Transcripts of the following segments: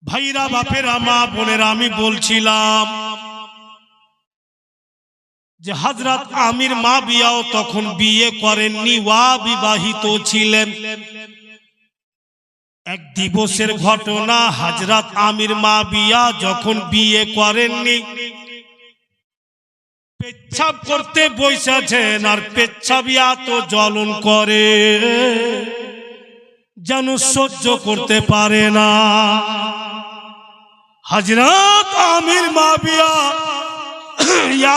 ভাইরা বাপেরা মা বোনেরা, আমি বলছিলাম যে হযরত আমির মাবিয়াও তখন বিয়ে করেননি, অবিবাহিত ছিলেন। এক দিবসের ঘটনা, হযরত আমির মাবিয়া যখন বিয়ে করেননি, পেচ্ছাব করতে বসেছেন, আর পেচ্ছাবি এত জ্বলন করে যেন সহ্য করতে পারে না। হযরত আমির মাবিয়া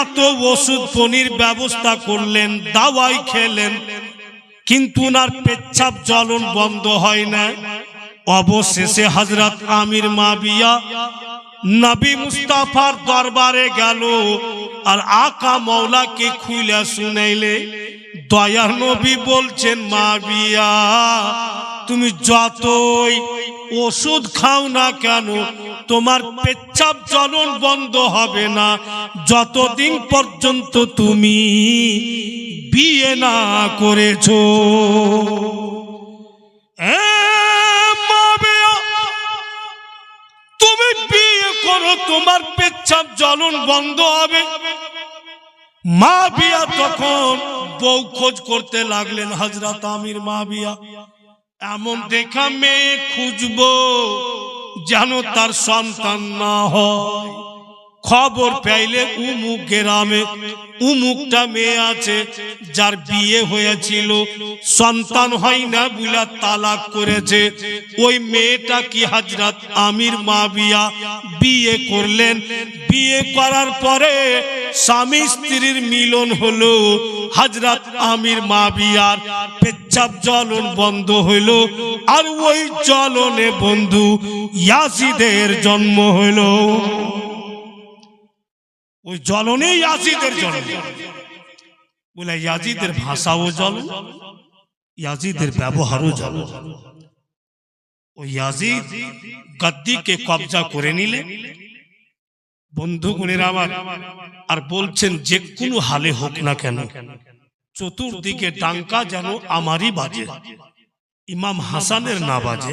এত ওষুধ পানির ব্যবস্থা করলেন, দাওয়াই খেলেন, কিন্তু ওনার পেচ্ছাব জ্বলন বন্ধ হয় না। অবশেষে হযরত আমির মাবিয়া নবী মুস্তাফার দরবারে গেল, আর আকা মওলাকে খুইলা শুনাইলে দয়ার নবী বলছেন, মাবিয়া তুমি যতই ওষুধ খাও না কেন, তোমার পেচ্ছাব জ্বলন বন্ধ হবে না যতদিন পর্যন্ত তুমি বিয়ে না করেছো। তুমি বিয়ে করো, তোমার পেচ্ছাব জ্বলন বন্ধ হবে। মাবিয়া তখন বউ খোঁজ করতে লাগলেন। হযরত আমির মাবিয়া এমন দেখা মেয়ে খুঁজবো যেন তার সন্তান না হয়। খবর পাইলে উমুক গ্রামে উমুকটা মেয়ে আছে, যার বিয়ে হয়েছিল, সন্তান হয় না বলে তালাক করেছে। ওই মেয়েটা কি হযরত আমির মাবিয়া বিয়ে করলেন। বিয়ে করার পরে স্বামী স্ত্রীর মিলন হলো। হযরত আমির মাবিয়ার পেচ্ছাব জ্বলন বন্ধ হইল, আর ওই জ্বলনে বন্ধু ইয়াজিদের জন্ম হইল। ওই জ্বলনে ইয়াজিদের জন্ম। বলে ইয়াজিদের ভাষাও জ্বলন, ইয়াজিদের ব্যবহারও জ্বলন। ওই ইয়াজিদ গদ্দিকে কবজা করে নিলে বন্ধুগণেরা আমার, আর বলছেন যে কোনো হালে হোক না কেন চতুর্দিকে ডাঙ্কা যেন আমারই বাজে, ইমাম হাসানের না বাজে,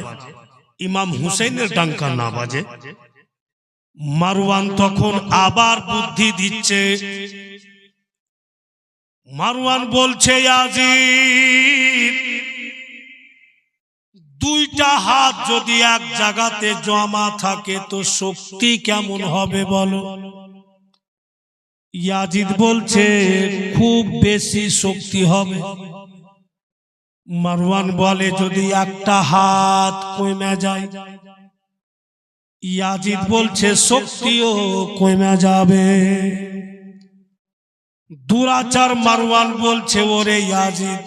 ইমাম হুসাইনের ডাঙ্কা না বাজে। মারওয়ান তখন আবার বুদ্ধি দিচ্ছে। মারওয়ান বলছে, ইয়াজিদ দুইটা হাত যদি এক জায়গাতে জমা থাকে তো শক্তি কেমন হবে বলো? ইয়াজিদ বলছে, খুব বেশি শক্তি হবে। মারওয়ান বলে, যদি একটা হাত কমে যায়? ইয়াজিদ বলছে, শক্তিও কমে যাবে। দুরাচার মারওয়ান বলছে, ওরে ইয়াজিদ,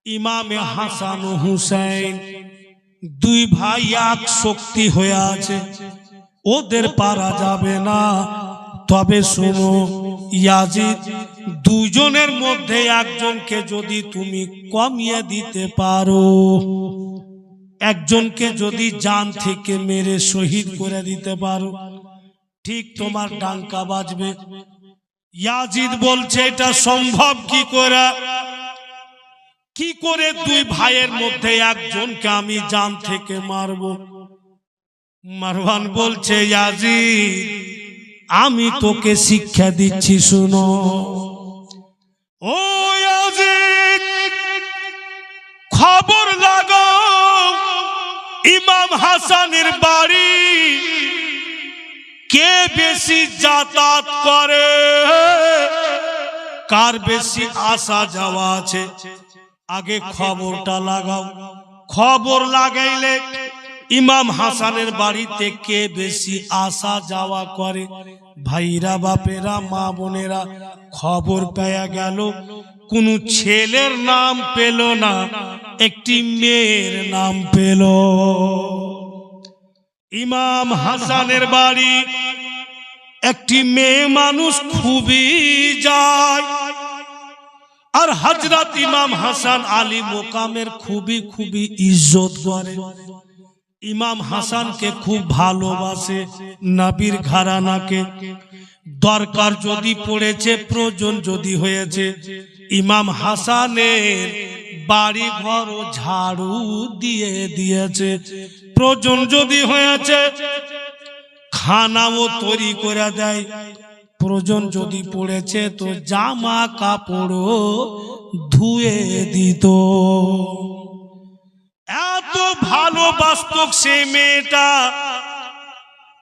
ইমামে হাসান ও হুসাইন দুই ভাই এক শক্তি হয়ে আছে, ওদের পারা যাবে না। তবে শোনো ইয়াজিদ, দুজনের মধ্যে একজনকে যদি তুমি কমিয়ে দিতে পারো, একজনকে যদি জান থেকে মেরে শহীদ করে দিতে পারো, ঠিক তোমার ডাঙ্কা বাজবে। ইয়াজিদ বলছে, এটা সম্ভব কি করে? কি করে দুই ভাইয়ের মধ্যে একজনকে আমি জান থেকে মারবো? মারওয়ান বলছে, ইয়াজিদ আমি তোকে শিক্ষা দিচ্ছি, শুনো। ও ইয়াজিদ, খবর লাগাও ইমাম হাসানের বাড়ি কে বেশি যাতায়াত করে, কার বেশি আসা যাওয়া আছে, আগে খবরটা লাগাও। খবর লাগাইলে ইমাম হাসানের বাড়িতে কে বেশি আসা যাওয়া করে। ভাইরা বাপেরা মা বোনেরা, খবর পেয়ে গেল, কোন ছেলের নাম পেল না, একটি মেয়ের নাম পেল। ইমাম হাসানের বাড়ি একটি মেয়ে মানুষ খুবই যায়, আর হযরত ইমাম হাসান আলী মোকামের খুবই খুবই ইজ্জত করে। ইমাম হাসানকে খুব ভালোবাসে, নবীর ঘরানাকে। দরকার যদি পড়েছে, প্রয়োজন যদি হয়েছে, ইমাম হাসানের বাড়ি ঘর ঝাড়ু দিয়ে দিয়েছে। প্রয়োজন যদি হয়েছে খানাও তৈরি করে দেয়, প্রয়োজন যদি পড়েছে তো জামা কাপড়ও ধুয়ে দিত। এত ভালোবাসত সে মেয়েটা।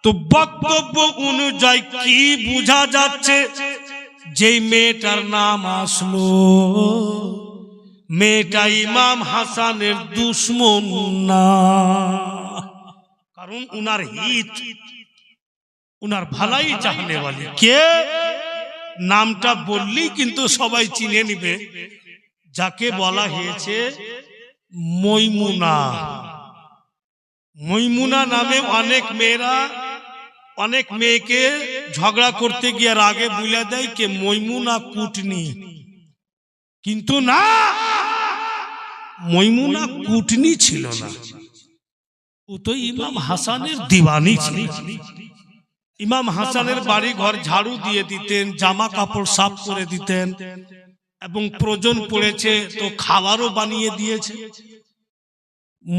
তো বক্তব্য অনুযায়ী কি বোঝা যাচ্ছে, যে মেয়েটার নাম আসলো মেয়েটা ইমাম হাসানের দুশ্মন না, কারণ উনার হিত, উনার ভালাই চাহনে वाली। কে নামটা বললি কিন্তু সবাই চিনে নিবে, যাকে বলা হয়েছে মৈমুনা। মৈমুনা নামে অনেক মেয়েরা অনেক মেয়েকে ঝগড়া করতে গিয়ে আগে বলে দেয় কে মৈমুনা কুটনি, কিন্তু না, মৈমুনা কুটনি ছিল না, ও তো ইমাম হাসানের দিওয়ানি ছিল। ইমাম হাসানের বাড়ি ঘর ঝাড়ু দিয়ে দিতেন, জামা কাপড় সাফ করে দিতেন, এবং প্রয়োজন পড়েছে তো খাবারও বানিয়ে দিয়েছে।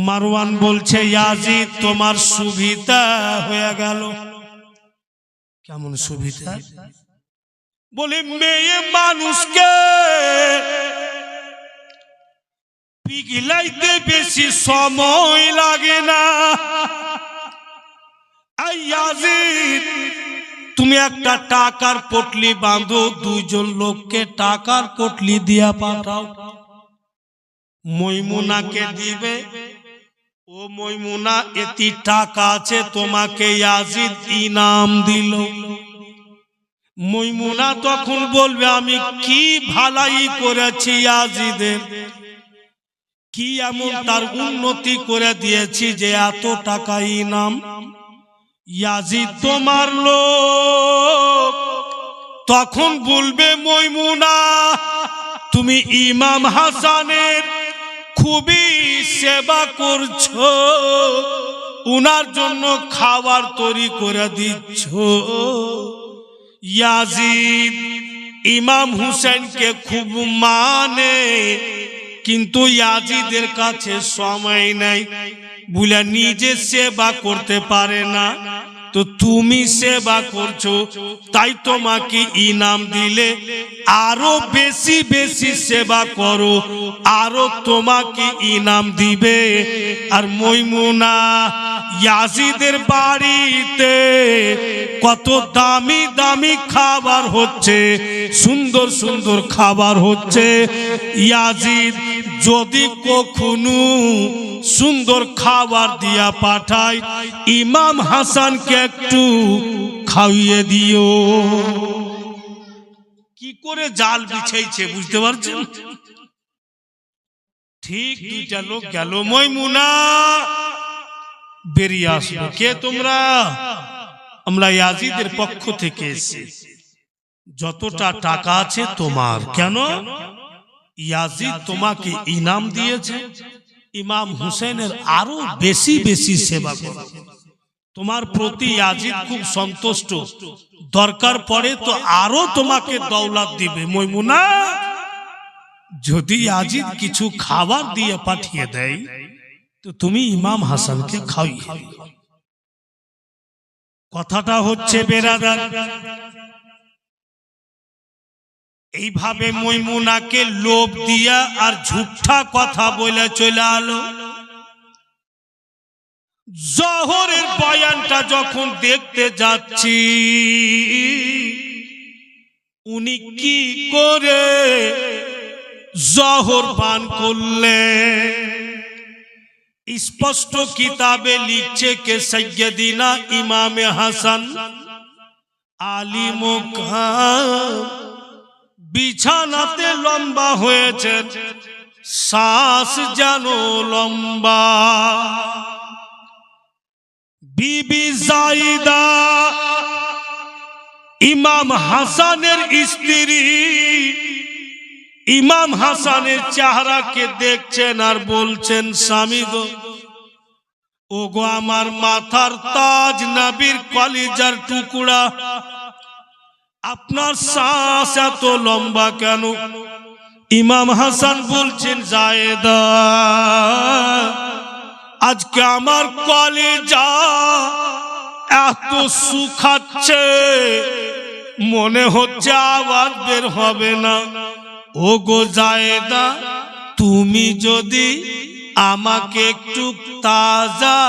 মারওয়ান বলছে ইয়াজিদ তোমার সুবিধা হয়ে গেল। কেমন সুবিধা? বলে মেয়ে মানুষকে পিঘলাইতে বেশি সময় লাগে না। ইয়াজিদ তুমি একটা টাকার পটলি বাঁধো, দুইজন লোককে টাকার পটলি দিয়া পাঠাও, মৈমুনাকে দিবে। ও মৈমুনা এতি টাকা আছে, তোমাকে ইয়াজিদ ইনাম দিল। মৈমুনা তখন বলবে আমি কি ভালাই করেছি ইয়াজিদের, কি এমন তার উন্নতি করে দিয়েছি যে এত টাকা ইনাম। ইয়াজিদ তোমার লোক। তখন বলবে মৈমুনা তুমি ইমাম হাসানের খুবই সেবা করছো, উনার জন্য খাবার তৈরি করে দিচ্ছ। ইয়াজিদ ইমাম হুসেনকে খুব মানে, কিন্তু ইয়াজিদের কাছে সময় নাই বলে নিজে সেবা করতে পারে না। তো তুমি সেবা করছো তাই তোমাকে ইনাম দিলে, আরো বেশি বেশি সেবা করো, আরো তোমাকে ইনাম দিবে। আর মৈমুনা ইয়াজিদের বাড়িতে কত দামি দামি খাবার হচ্ছে, সুন্দর সুন্দর খাবার হচ্ছে। ইয়াজিদ যদি কখনো সুন্দর খাবার দিয়া পাঠায়, ইমাম হাসানকে একটু খাইয়ে দিও। কি করে জাল বিছাইছে বুঝতে পারছেন? ঠিক দুইটা লোক গেল, মৈমুনা বেরিয়ে আসলো, কে তোমরা? আমরা ইয়াজিদের পক্ষ থেকে এসেছি, যতটা টাকা আছে তোমার। কেন? ইয়াজিদ তোমাকে ইনাম দিয়েছে, ইমাম হুসেনের আরো বেশি বেশি সেবা করো, তোমার প্রতি ইয়াজিদ খুব সন্তুষ্ট, দরকার পড়ে তো আরো তোমাকে দৌলত দিবে। মৈমুনা যদি ইয়াজিদ কিছু খাবার দিয়ে পাঠিয়ে দেয় তো তুমি ইমাম হাসানকে খাইয়ে। কথাটা হচ্ছে বেরাদার, এইভাবে মৈমুনাকে লোভ দিয়া আর ঝুঠা কথা বলে চলে আলো। জহরের বয়ানটা যখন দেখতে যাচ্ছি, উনি কি করে জহর পান করলে স্পষ্ট কিতাবে লিখছে কে সৈয়দিনা ইমামে হাসান আলী মুকাম বিছানাতে লম্বা হয়েছেন, শ্বাস যেন লম্বা। বিবি জাইদা ইমাম হাসানের স্ত্রী, ইমাম হাসানের চেহারাকে দেখছেন আর বলছেন স্বামী গো, ও গো আমার মাথার তাজ, নবীর কলিজার টুকরা, আপনার শ্বাস এত লম্বা কেন? ইমাম হাসান বলছেন জায়েদা আজকে আমার কলেজা এত শুকাচ্ছে, মনে হচ্ছে আবার বের হবে না। ও গো জায়েদা, তুমি যদি আমাকে একটু তাজা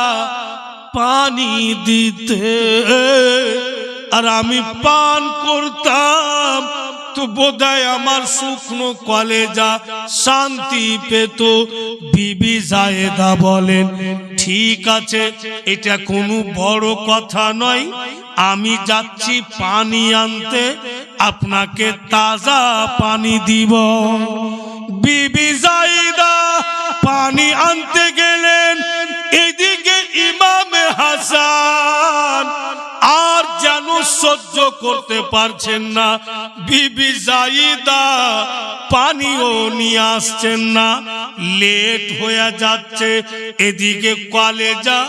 পানি দিতে আর আমি পান করতাম, তো বোধহয় আমার শুকনো কলেজা শান্তি পেত। বিবি জায়েদা বলেন, ঠিক আছে, এটা কোনো বড় কথা নয়, আমি যাচ্ছি পানি আনতে, আপনাকে তাজা পানি দিব। বিবি জায়েদা পানি আনতে গেলেন, এদিকে ইমামে হাসান আর যেন সহ্য করতে পারছেন না, বিবি জায়েদা পানিও নিয়ে আসছেন না, লেট হয়ে যাচ্ছে। এদিকে কলেজা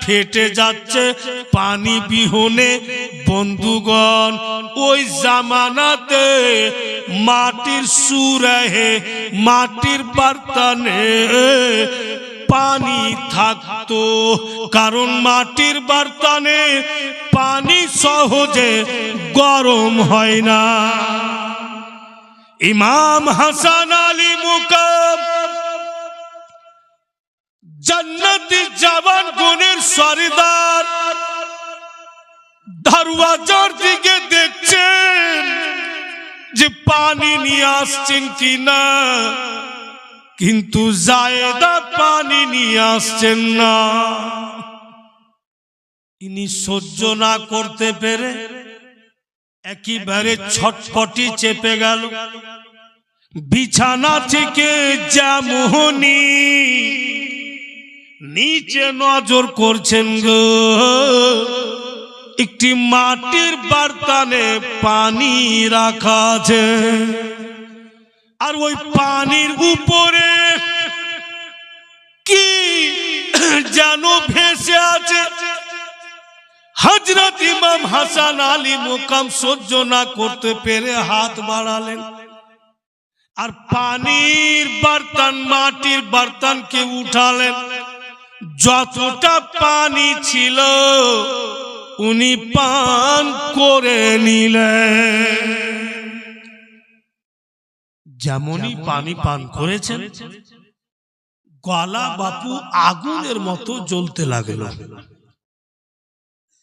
ফেটে যাচ্ছে পানি বিহনে। বন্ধুগণ, ওই জামানাতে মাটির সুরাহে, মাটির বার্তানে পানি থাকতো, কারণ মাটির বার্তানে পানি সহজে গরম হয় না। ইমাম হাসান আলী মুকাম জান্নাতি জওয়ান গুণের সরদার দরওয়াজার দিকে দেখছেন যে পানি নিয়ে আসছেন কিনা, কিন্তু জায়েদা পানি নিয়ে আসছেন না। ইনি সহ্য না করতে পেরে একেবারে ছটফটি চেপে গেল। বিছানা থেকে যেমনি নিচে নজর করছেন গো, একটি মাটির বার্তানে পানি রাখা আছে, আর ওই পানির উপরে কি যেন ভেসে আছে। হযরত ইমাম হাসান আলী মুকাম সহ্য না করতে পেরে হাত বাড়ালেন, আর পানির বার্তান, মাটির বার্তানকে উঠালেন। যতটা পানি ছিল উনি পান করে নিলেন। যেমনই পানি পান করেছেন, গলা বাপু আগুনের মতো জ্বলতে লাগলো।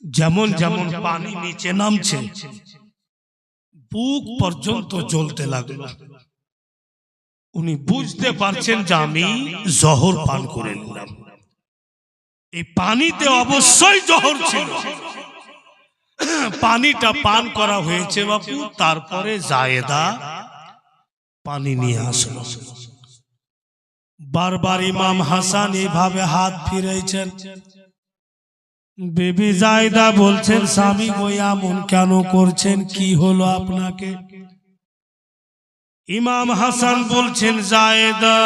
যেমন যেমন পানি নিচে নামছে, বুক পর্যন্ত জ্বলতে লাগলো। উনি বুঝতে পারছেন যে আমি জহর পান করে নিলাম। এই পানিতে অবশ্যই জহর ছিল। পানিটা পান করা হয়েছে বাপু, তারপরে জায়েদা পানি নিয়ে আসলো। বারবার ইমাম হাসান এভাবে হাত ফিরেছেন। বিবি জায়েদা বলছেন, স্বামী গো এমন কেন করছেন, কি হলো আপনাকে? ইমাম হাসান বলছেন, জায়েদা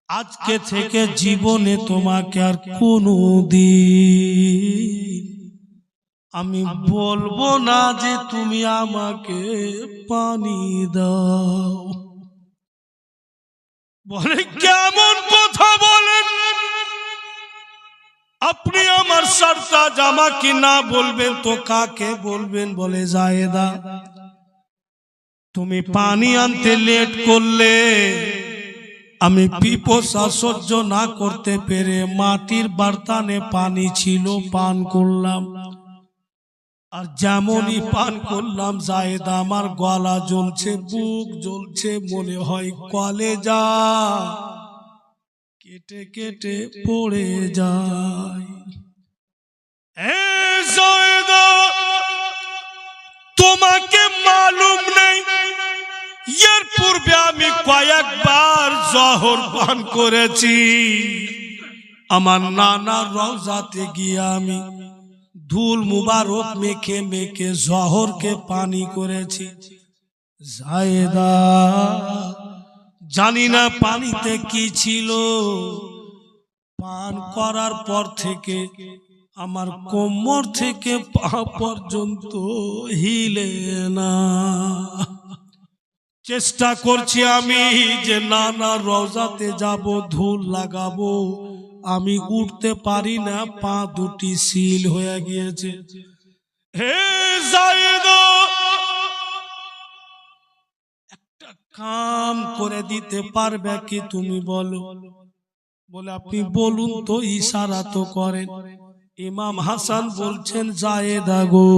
আজকে থেকে জীবনে তোমাকে আর কোনোদিন আমি বলবো না যে তুমি আমাকে পানি দাও। বলে, কেমন কথা বলেন আপনি? আমার সরতাজ আমাকে না বলবেন তো কাকে বলবেন? বলে, জায়েদা তুমি পানি আনতে লেট করলে, আমি পিপাসা সহ্য না করতে পেরে মাটির বার্তানে পানি ছিল, পান করলাম। আর যেমনই পান করলাম জায়েদা আমার গলা জ্বলছে, বুক জ্বলছে, মনে হয় কলেজা কেটে কেটে পড়ে যায়। জায়েদা তোমাকে মালুম নেই, এর পূর্বে আমি কয়েকবার জহর পান করেছি। আমার নানার রওজাতে গিয়ে আমি ধুল মুবারক মেখে মেখে জহরকে পানি করেছি। জায়েদা জানি না পানিতে কি ছিল, পান করার পর থেকে আমার কোমর থেকে পা পর্যন্ত হিলে না। চেষ্টা করছি আমি যে না রওজাতে যাব, ধুল লাগাবো, আমি উঠতে পারি না, পা দুটি সিল হয়ে গিয়েছে। হে যায়েদ, একটা কাম করে দিতে পারবে কি তুমি বলো? বলে আপনি বলুন তো, ইশারা তো করেন। ইমাম হাসান বলছেন, যায়েদ গো,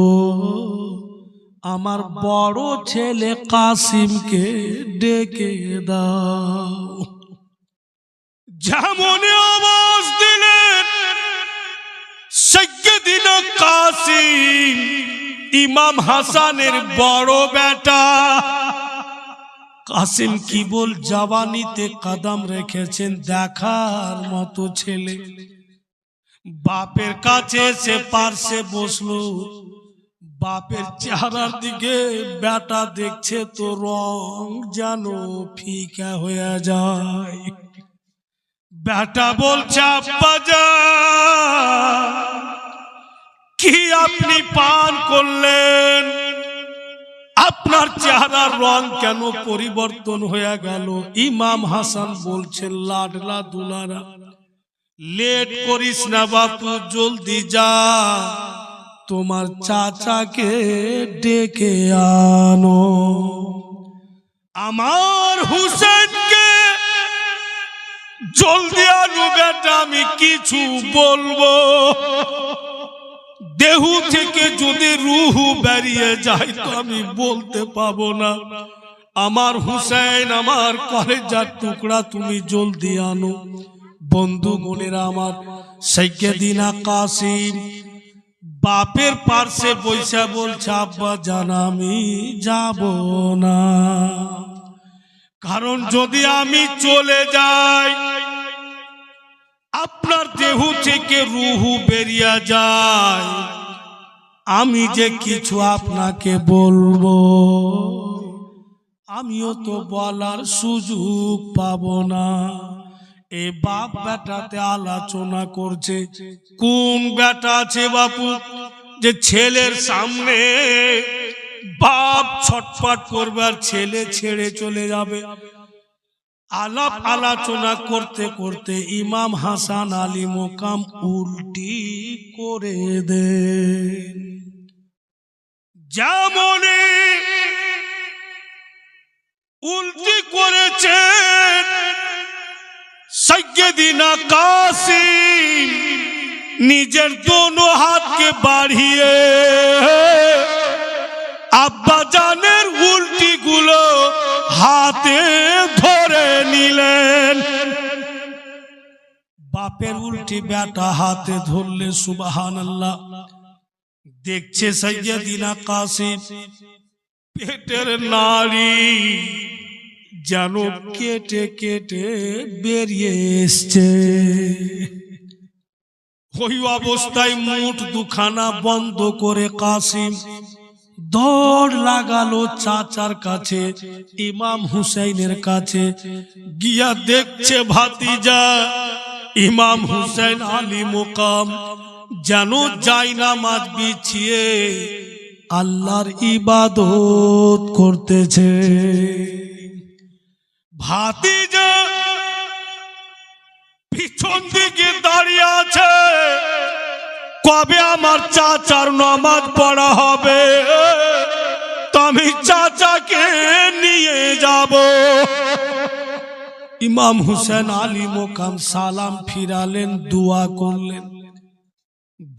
আমার বড় ছেলে কাসিমকে ডেকে দাও। যেমন আওয়াজ দিলেন সাইয়্যিদিনা কাসিম, ইমাম হাসানের বড় বেটা কাসিম কি বল জওয়ানিতে কদম রেখেছেন, দেখার মতো ছেলে। বাপের কাছে সে পার্শ্বে বসলো, বাপের চেহারার দিকে বেটা দেখছে তো রং যেন ফিকা হয়ে যায়। বেটা বলছে, আব্বাজান কি আপনি পান করলেন? আপনার চেহারার রং কেন পরিবর্তন হয়ে গেল? ইমাম হাসান বলছেন, লাডলা দুলারা, লেট করিস না বাপু, জলদি যা, তোমার চাচাকে ডেকে আনো। আমার হুসেনকে জলদি আনো বেটা, আমি কিছু বলবো। দেহ থেকে যদি রুহ বেরিয়ে যায় তো আমি বলতে পাবো না। আমার হুসেন, আমার কলেজার টুকরা, তুমি জলদি আনো। বন্ধু বোনেরা আমার, সাইয়্যিদিনা কাসিম বাপের পার্শ্বে বৈশা বলছে, আব্বা জান আমি যাব না, কারণ যদি আমি চলে যাই, আপনার দেহ থেকে রুহু বেরিয়ে যায়, আমি যে কিছু আপনাকে বলবো আমিও তো বলার সুযোগ পাবো না। এ বাপ বেটাতে আলোচনা করছে। কোন বেটা আছে বাপু যে ছেলের সামনে বাপ ছটফট করবে আর ছেলে ছেড়ে চলে যাবে? আলাপ আলোচনা করতে করতে ইমাম হাসান আলী মোকাম উল্টি করে দেন। যেমন উল্টি করেছেন, সাইয়্যিদিনা কাসিম নিজের দোনো হাতকে বাড়িয়ে আব্বা জানের উল্টি গুলো হাতে ধরে নিলেন। বাপের উল্টি বেটা হাতে ধরলে, সুবহানাল্লাহ। দেখছে সাইয়্যিদিনা কাসিম পেটের নাড়ি যেন কেটে কেটে বেরিয়ে এসছে। ওই অবস্থায় মুখ দুখানা বন্ধ করে কাসিম দৌড় লাগালো চাচার কাছে, ইমাম হুসাইনের কাছে। গিয়া দেখছে ভাতিজা ইমাম হুসাইন আলী মোকাম যেন জায়নামাজ বিছিয়ে আল্লাহর ইবাদত করতেছে। ভাতিজা পিছন দিকে দাঁড়িয়ে আছে, কবে আমার চাচার নামাজ পড়া হবে, তো আমি চাচাকে নিয়ে যাব। ইমাম হুসেন আলী মোকাম সালাম ফিরালেন, দোয়া করলেন।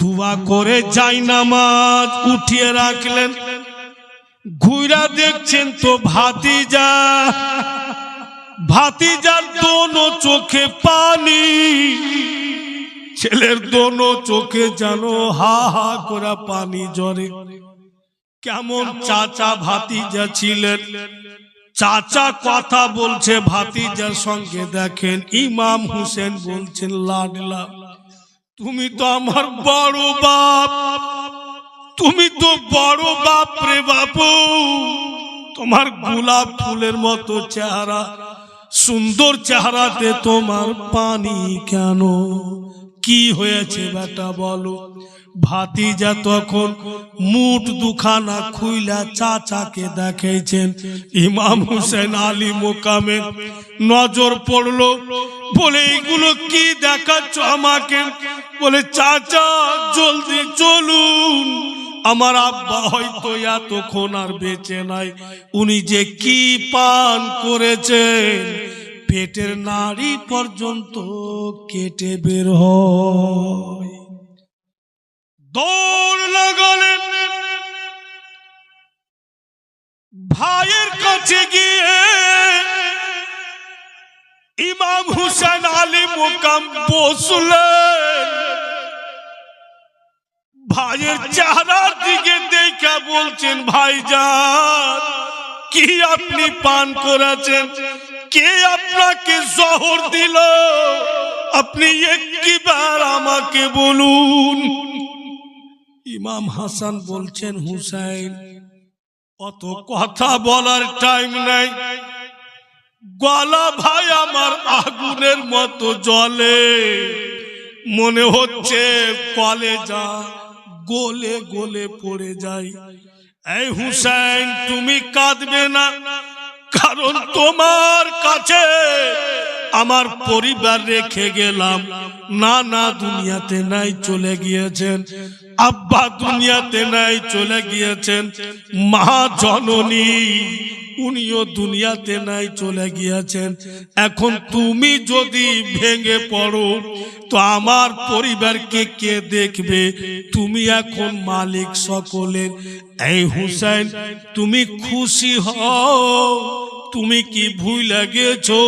দোয়া করে জায়নামাজ উঠিয়ে রাখলেন। ঘুরা দেখছেন তো ভাতিজার দোনো চোখে পানি, ছেলের দোনো চোখে যেন হা হা করে পানি ঝরে। কেমন চাচা ভাতিজা ছিলেন। চাচা কথা বলছে ভাতিজার সঙ্গে, দেখেন ইমাম হুসেন বলছেন, লাডলা তুমি তো আমার বড় বাপ, তুমি তো বড় বাপ রে বাপু, তোমার গোলাপ ফুলের মতো চেহারা, সুন্দর চেহারাতে তোমার পানি কেন? কি হয়েছে বেটা বলো। ভাতিজা তখন মুঠ দুখানা খুইলা চাচাকে দেখাইছেন। ইমাম হুসেন আলী মোকামে নজর পড়লো, বলে এইগুলো কি দেখাচ্ছ আমাকে? বলে চাচা জলদি চলুন, আমার আব্বা হয়তো এতক্ষণ আর বেঁচে নাই। উনি যে কি পান করেছেন, পেটের নাড়ি পর্যন্ত কেটে বের হয়। দৌড় লাগালেন, ভাইয়ের কাছে গিয়ে ইমাম হুসেন আলী মোকাম বসলেন। ভাইয়ের চেহারার দিকে দেখে বলছেন, ভাইজান কি আপনি পান করেছেন? কে আপনাকে জহর দিল? আপনি একবার আমাকে বলুন। ইমাম হাসান বলছেন, হুসাইন অত কথা বলার টাইম নাই, গলা ভাই আমার আগুনের মতো জ্বলে, মনে হচ্ছে কলেজা গলে গলে পড়ে যায়। এই হুসাইন তুমি কাঁদবে না, কারণ তোমার কাছে আমার পরিবার রেখে গেলাম। নানা দুনিয়াতে নাই, চলে গিয়েছেন। আব্বা দুনিয়াতে নাই, চলে গিয়েছেন। মা জননী উনিও দুনিয়াতে নাই, চলে গিয়েছেন। এখন তুমি যদি ভেঙে পড়ো তো আমার পরিবারকে কে দেখবে? তুমি এখন মালিক সকলের। এই হুসাইন তুমি খুশি হও, তুমি কি ভুলে গেছো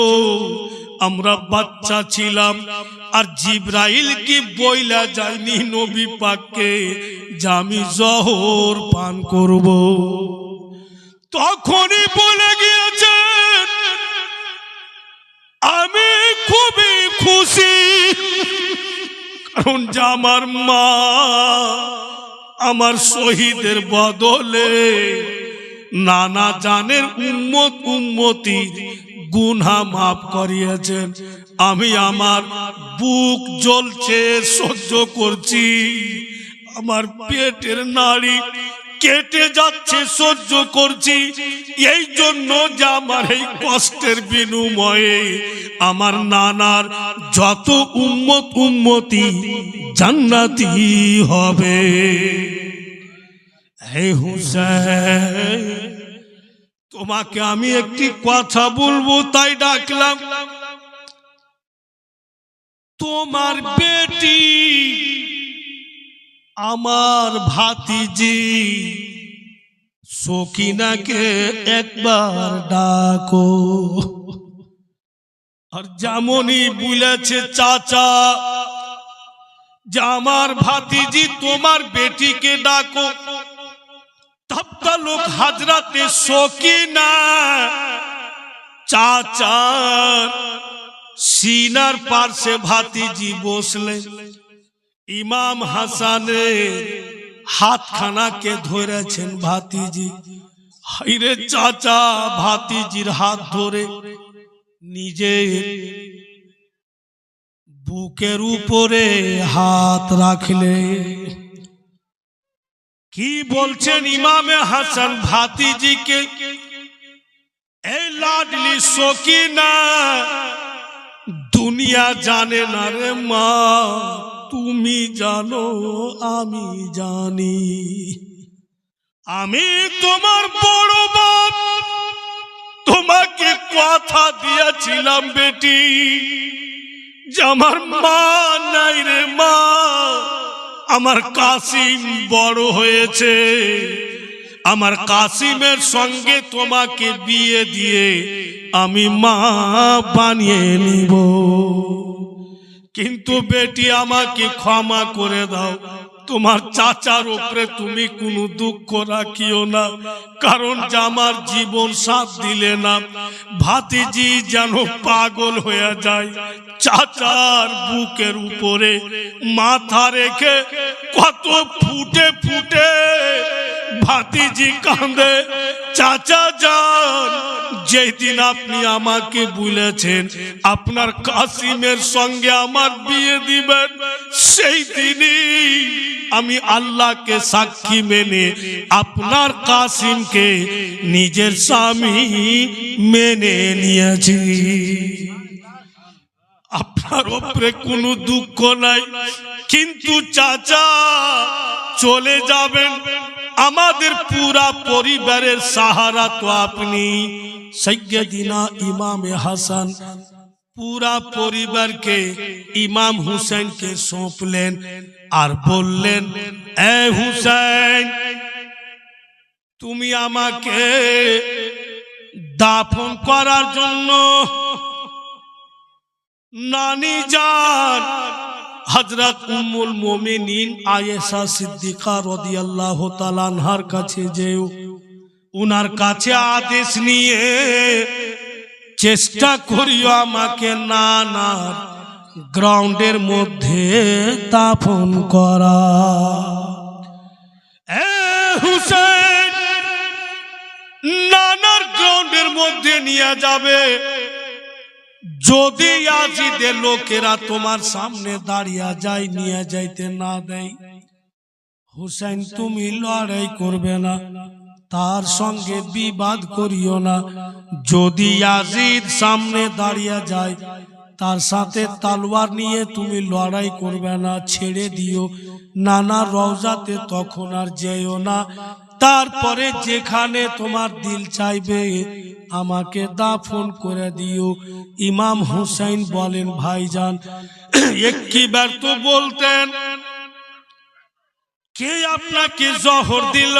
আমরা বাচ্চা ছিলাম, আর জিবরাইল কি বইলা যায়নি নবী পাককে যে আমি জহর পান করব? তখনই বলে গিয়েছেন আমি খুবই খুশি, কারণ যে আমার মা আমার শহীদের বদলে নানা জানের উম্মত উম্মতির গুনাহ মাফ করিয়েছেন। আমি আমার বুক জ্বলছে, সহ্য করছি, আমার পেটের নাড়ি কেটে যাচ্ছে, সহ্য করছি। এই জন্য যে আমার এই কষ্টের বিনিময়ে আমার নানার যত উম্মত উম্মতি জান্নাতি হবে। হে হুসাইন তোমাকে আমি একটি কথা বলবো, তাই ডাকলাম। তোমার বেটি আমার ভাতিজি সকিনাকে একবার ডাকো। আর যেমনই বলেছে চাচা যে আমার ভাতিজি তোমার বেটিকে ডাকো, তবতা লোক হাজরাতে সকিনা চাচার সিনার পার্শ্বে ভাতিজি বসলেন। ইমাম হাসানের হাতখানাকে ধরেছেন ভাতিজি। হাইরে চাচা ভাতিজির হাত ধরে নিজের বুকের উপরে হাত রাখলে। কি বলছেন ইমামে হাসান ভাতিজিকে? এই লাডলি সকিনা দুনিয়া জানে না রে মা, তুমি জানো আমি জানি। আমি তোমার বড় বাপ, তোমাকে কথা দিয়েছিলাম বেটি যে আমার মা নাই রে মা, আমার কাসিম বড় হয়েছে, আমার কাসিমের সঙ্গে তোমাকে বিয়ে দিয়ে আমি মা বানিয়ে নিব। কিন্তু বেটি আমাকে ক্ষমা করে দাও, তোমার চাচার উপরে তুমি কোনো দুঃখ রাখিও না, কারণ যে আমার জীবন সাথ দিলে না। ভাতিজি যেন পাগল হয়ে যায়, চাচার বুকের উপরে মাথা রেখে কত ফুটে ফুটে ভাতিজি কাঁদে। চাচা যান যেই দিন আপনি আমাকে বলেছেন আপনার কাসিমের সঙ্গে আমার বিয়ে দিবেন, সেই দিনই আমি আল্লাহকে সাক্ষী মেনে আপনার কাসিমকে নিজের স্বামী মেনে নিয়েছি। আপনার উপরে কোনো দুঃখ নাই, কিন্তু চাচা চলে যাবেন, আমাদের পুরা পরিবারের সাহারা তো আপনি। সৈয়দিনা ইমামে হাসান পুরা পরিবারকে ইমাম হুসেনকে সঁপলেন আর বললেন, এ হুসেন, তুমি আমাকে দাফন করার জন্য নানি যান হযরত উম্মুল মুমিনিন আয়েশা সিদ্দিকা রাদিয়াল্লাহু তাআলা আনহার কাছে যেও, উনার কাছে আদেশ নিয়ে চেষ্টা করিও আমাকে নানার গ্রাউন্ডের মধ্যে দাফন করা। এ হুসেন, নানার গ্রাউন্ডের মধ্যে নিয়ে যাবে, যদি ইয়াজিদের লোকেরা তোমার সামনে দাঁড়িয়ে যায়, নিয়ে যাইতে না দেয়, হুসেন তুমি লড়াই করবে না, তার সঙ্গে বিবাদ করিও না। যদি ইয়াজিদ সামনে দাঁড়িয়ে যায়, তার সাথে তলোয়ার নিয়ে তুমি লড়াই করবে না, ছেড়ে দিও। নানা রওজাতে তখন আর যেও না, তারপরে যেখানে তোমার দিল চাইবে আমাকে দাফন করে দিও। ইমাম হুসাইন বলেন, ভাইজান একবার তো বলতেন, কে আপনাকে জহর দিল?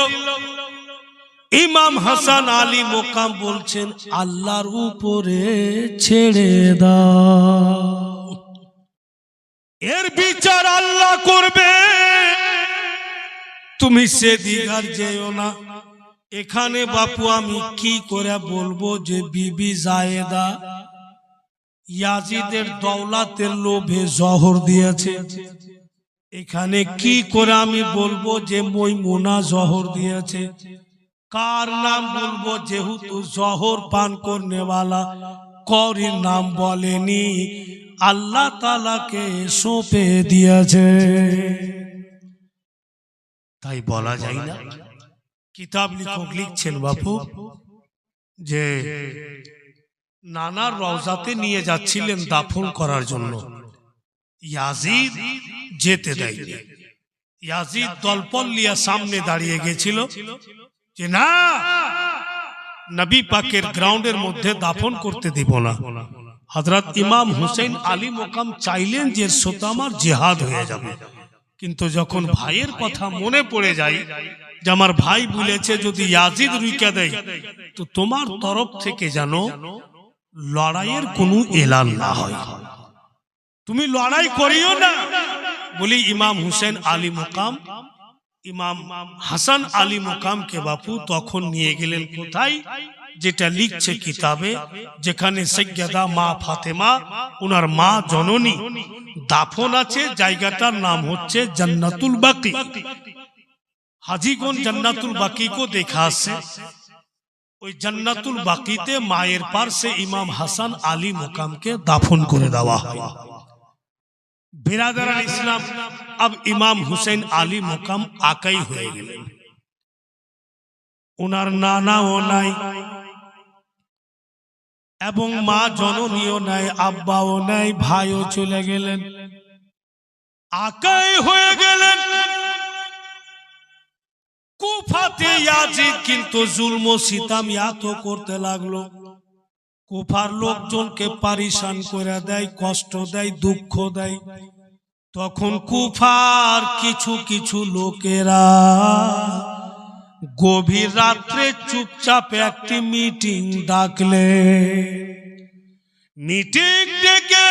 ইমাম হাসান আলী মোকাম বলছেন, আল্লাহর উপরে ছেড়ে দাও, এর বিচার আল্লাহ করবে, তুমি সেদিকার যেও না। এখানে বাপু আমি কি করে বলবো যে বিবি জায়েদা ইয়াজিদের দৌলতের লোভে জহর দিয়েছে? এখানে কি করে আমি বলবো যে ময়মুনা জহর দিয়েছে? কার নাম বলবো? যেহেতু জহর পান করনেওয়ালা করির নাম বলেনি, আল্লাহ তাআলাকে সঁপে দিয়েছে, তাই বলা যায় না। কিতাব লিখক লিখছেন বাপু যে নানার রওজাতে নিয়ে যাচ্ছিলেন দাফন করার জন্য, ইয়াজিদ যেতে দেয়নি। ইয়াজিদ দলপল্লিয়া সামনে দাঁড়িয়ে গেছিল যে না, নবী পাকের গ্রাউন্ডের মধ্যে দাফন করতে দিব না। হযরত ইমাম হুসেন আলী মোকাম চাইলেন যে সোতামার জিহাদ হয়ে যাবে, কিন্তু যখন ভাইয়ের কথা মনে পড়ে যায় যে আমার ভাই বলেছে যদি ইয়াজিদ রুইকা দেয় তো তোমার তরফ থেকে যেন লড়াইয়ের কোনো এলান না হয়, তুমি লড়াই করিও না বলি ইমাম হুসেন আলী মোকাম ইমাম হাসান আলী মোকামকে বাপু তখন নিয়ে গেলেন কোথায়? যেটা লিখছে কিতাবে, যেখানে সৈয়দা মা ফাতেমা উনার মা জননী দাফন আছে, জায়গাটার নাম হচ্ছে জান্নাতুল বাকি। হাজিগণ জান্নাতুল বাকি কো দেখা আছে, ওই জান্নাতুল বাকিতে মায়ের পাশে ইমাম হাসান আলী মোকামকে দাফন করে দেওয়া হয়। बिरादर इस्लाम, अब इमाम हुसैन आली मुकाम आकाई हुए गेलेन, उनार नानाओ नाई एवं मा जननीओ नाई, आब्बाओ नाई, भाइओ चले गेलेन, आकाई हुए गेलेन। कुफाते याजिद किन्तु जुल्म सिताम यातो करते लागलो, কুফার লোকজনকে পারিশান করে দেয়, কষ্ট দেয়, দুঃখ দেয়। তখন কুফার কিছু কিছু লোকেরা গভীর রাত্রে চুপচাপ একটি মিটিং ডাকলে, মিটিং ডেকে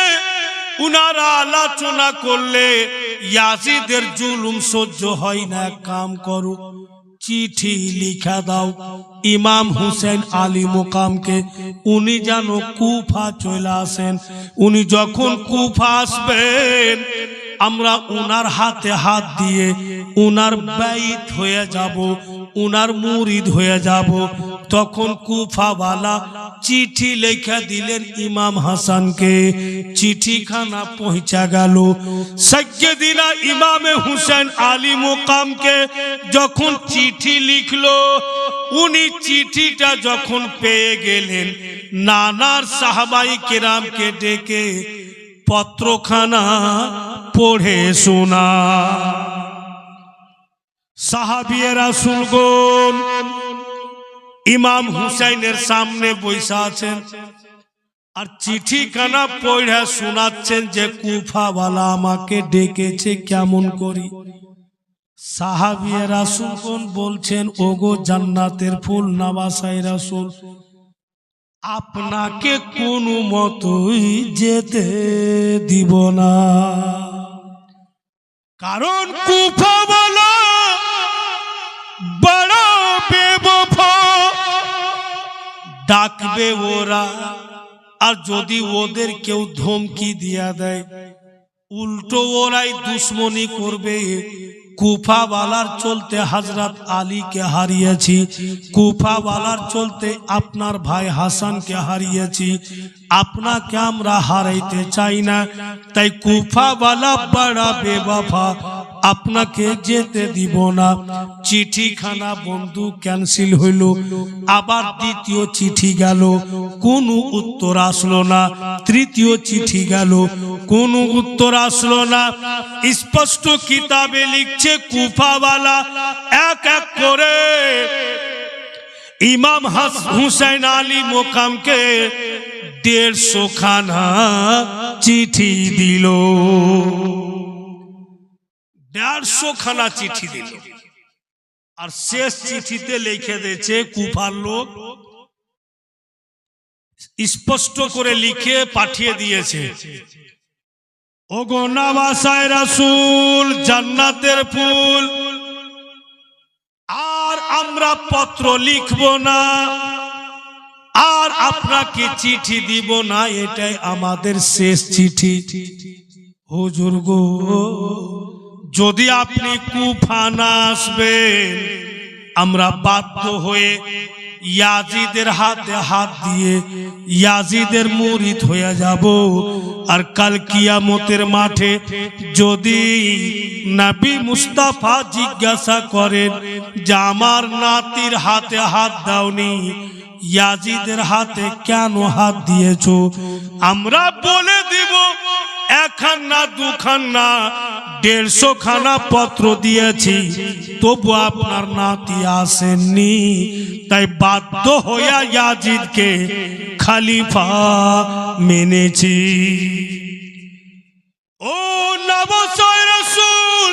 উনারা আলোচনা করলে ইয়াজিদের জুলুম সহ্য হয় না, কাম করো, চিঠি লিখা দাও ইমাম হুসেন আলী মোকামকে, উনি যেন কুফা চলে আসেন। উনি যখন কুফা আসবেন আমরা উনার হাতে হাত দিয়ে উনার বাইত হয়ে যাব, উনার মুরিদ হয়ে যাব। তখন কুফাওয়ালা চিঠি লেখা দিলেন ইমাম হাসানকে। চিঠিখানা পৌঁছা গেল সাইয়্যিদিনা ইমামে হুসেন আলী মুকামকে। যখন চিঠি লিখলো, উনি চিঠিটা যখন পেয়ে গেলেন, নানার সাহাবাই কেরামকে ডেকে পত্রখানা পড়ে শোনা। সাহাবিয়ে রাসূলগণ ইমাম হুসাইনের সামনে বসে আছেন আর চিঠিখানা পড়ে শোনাচ্ছেন যে কুফাওয়ালা আমাকে ডেকেছে, কেমন করি। সাহাবিয়ে রাসূলগণ বলছেন, ওগো জান্নাতের ফুল নওয়াসায়ে রাসূল, আপনাকে কোনো মতই যেতে দিব না। কারণ কুফাওয়ালা বড় বেবফা, ডাকবে ওরা, আর যদি ওদের কেউ ধমকি দিয়া দেয়, উল্টো ওরাই দুশ্মনী করবে। কুফাওয়ালার চলতে হযরত আলীকে হারিয়েছি, কুফাওয়ালার চলতে আপনার ভাই হাসানকে হারিয়েছি, আপনাকে আমরা হারাইতে চাই না। তাই কুফাওয়ালা বড় বেওয়াফা, আপনাকে যেতে দিব না। চিঠিখানা বন্ধু ক্যান্সেল হইল। আবার দ্বিতীয় চিঠি গেল, কোনো উত্তর আসলো না। তৃতীয় চিঠি গেল, কোনো উত্তর আসলো না। স্পষ্ট কিতাবে লিখছে কুফাওয়ালা এক এক করে ইমাম হুসাইন আলী মুকামকে 150 খানা চিঠি দিল। 150 খানা চিঠি দিল। আর শেষ চিঠিতে লিখে দিয়েছে কুফার লোক, স্পষ্ট করে লিখে পাঠিয়ে দিয়েছে, ওগো নওয়াসায়ে রাসূল, জান্নাতের ফুল, আর আমরা পত্র লিখব না, আর আপনাকে চিঠি দিব না, এটাই আমাদের শেষ চিঠি। হুজুর গো, যদি আপনি কুফা না আসবেন, আমরা বাধ্য হয়ে ইয়াজিদের হাতে হাত দিয়ে ইয়াজিদের মুরিদ হয়ে যাব। আর কাল কিয়ামতের মাঠে যদি নবী মুস্তাফা জিজ্ঞাসা করেন যে আমার নাতির হাতে হাত দাওনি, ইয়াজিদের হাতে কেন হাত দিয়েছো, আমরা বলে দিব একখান না দুখান না 150 খানা পত্র দিয়েছি, তবু আপনার নাতি আসেননি। তাই বাধ্য হইয়া ইয়াজিদকে খলিফা মেনেছি। ও নওয়াসায়ে রাসূল,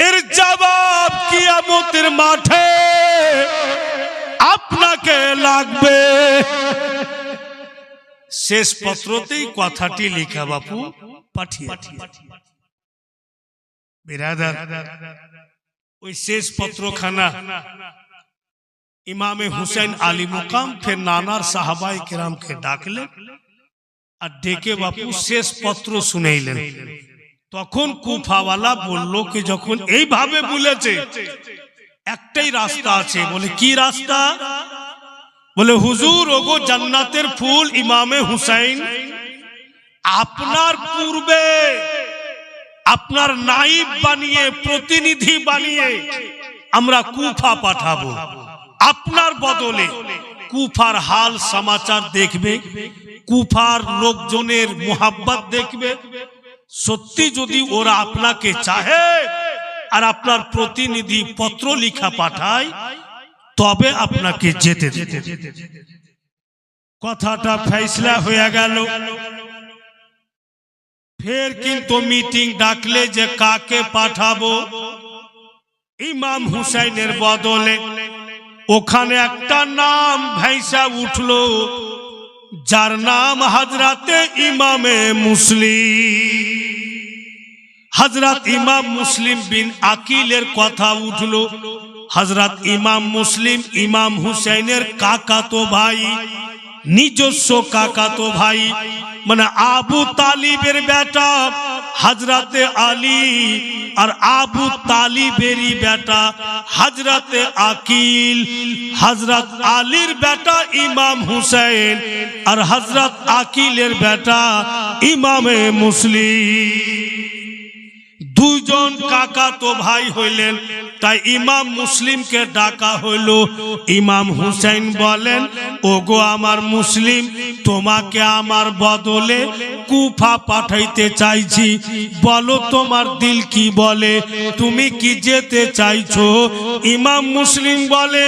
এর জবাব কিয়ামতের মাঠে আপনাকে লাগবে। শেষ পত্রতেই কথাটি লেখা বাপু পাঠিয়ে। বিরাদার, ওই শেষ পত্রখানা ইমামে হুসাইন আলী মুকাম ফের নানার সাহাবায়ে কেরামকে ডাকলেন আর ডেকে বাপু শেষ পত্র শুনাইলেন। তখন কুফাওয়ালা বলল কি, যখন এইভাবে বলেছে, একটাই রাস্তা আছে। বলে কি রাস্তা? বলে হুজুর, ওগো জান্নাতের ফুল ইমামে হুসাইন, আপনার পূর্বে আপনার নাইব বানিয়ে, প্রতিনিধি বানিয়ে আমরা কুফা পাঠাবো। আপনার বদলে কুফার হাল সমাচার দেখবে, কুফার লোকজনের মোহাব্বত দেখবে। সত্যি যদি ওরা আপনাকে চাহে আর আপনার প্রতিনিধি পত্র লিখা পাঠায়, তবে আপনাকে যেতে দিতে। কথাটা ফয়সালা হয়ে গেল। ফের কিন্তু মিটিং ডাকলে যে কাকে পাঠাবো ইমাম হুসাইনের বদলে। ওখানে একটা নাম ভাইসা উঠলো, যার নাম হযরতে ইমামে মুসলিম। হযরত ইমাম মুসলিম বিন আকিলের কথা উঠলো। হযরত ইমাম মুসলিম ইমাম হুসাইনের কাকাতো ভাই, নিজস্ব কাকাতো ভাই, মানে আবু তালিবের বেটা হযরতে আলী আর আবু তালিবেরই বেটা হযরতে আকিল, হযরত আলীর বেটা ইমাম হুসাইন আর হযরত আকিলের বেটা ইমামে মুসলিম। দুইজন কাকা তো ভাই হইলেন, তাই ইমাম মুসলিমকে ডাকা হইল। ইমাম হুসাইন বলেন, ওগো আমার মুসলিম, তোমাকে আমার বদলে কুফা পাঠাইতে চাইছি, বলো তোমার দিল কি বলে, তুমি কি যেতে চাইছো? ইমাম মুসলিম বলে,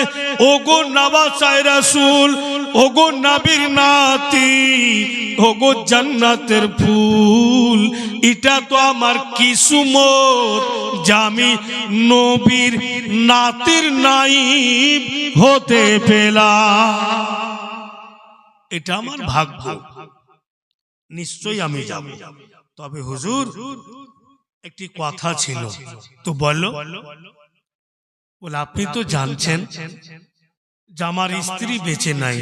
ওগো নওয়াসায়ে রাসূল, ওগো নবীর নাতি, ওগো জান্নাতের ফুল, এটা তো আমার কিসমত যে আমি নবীর নাতির নাইব হতে পেলাম, এটা আমার ভাগ্য, নিশ্চয়ই আমি যাব। তবে হুজুর একটি কথা ছিল, তো বলো। বলে, আপনি তো জানছেন যে আমার স্ত্রী বেঁচে নাই।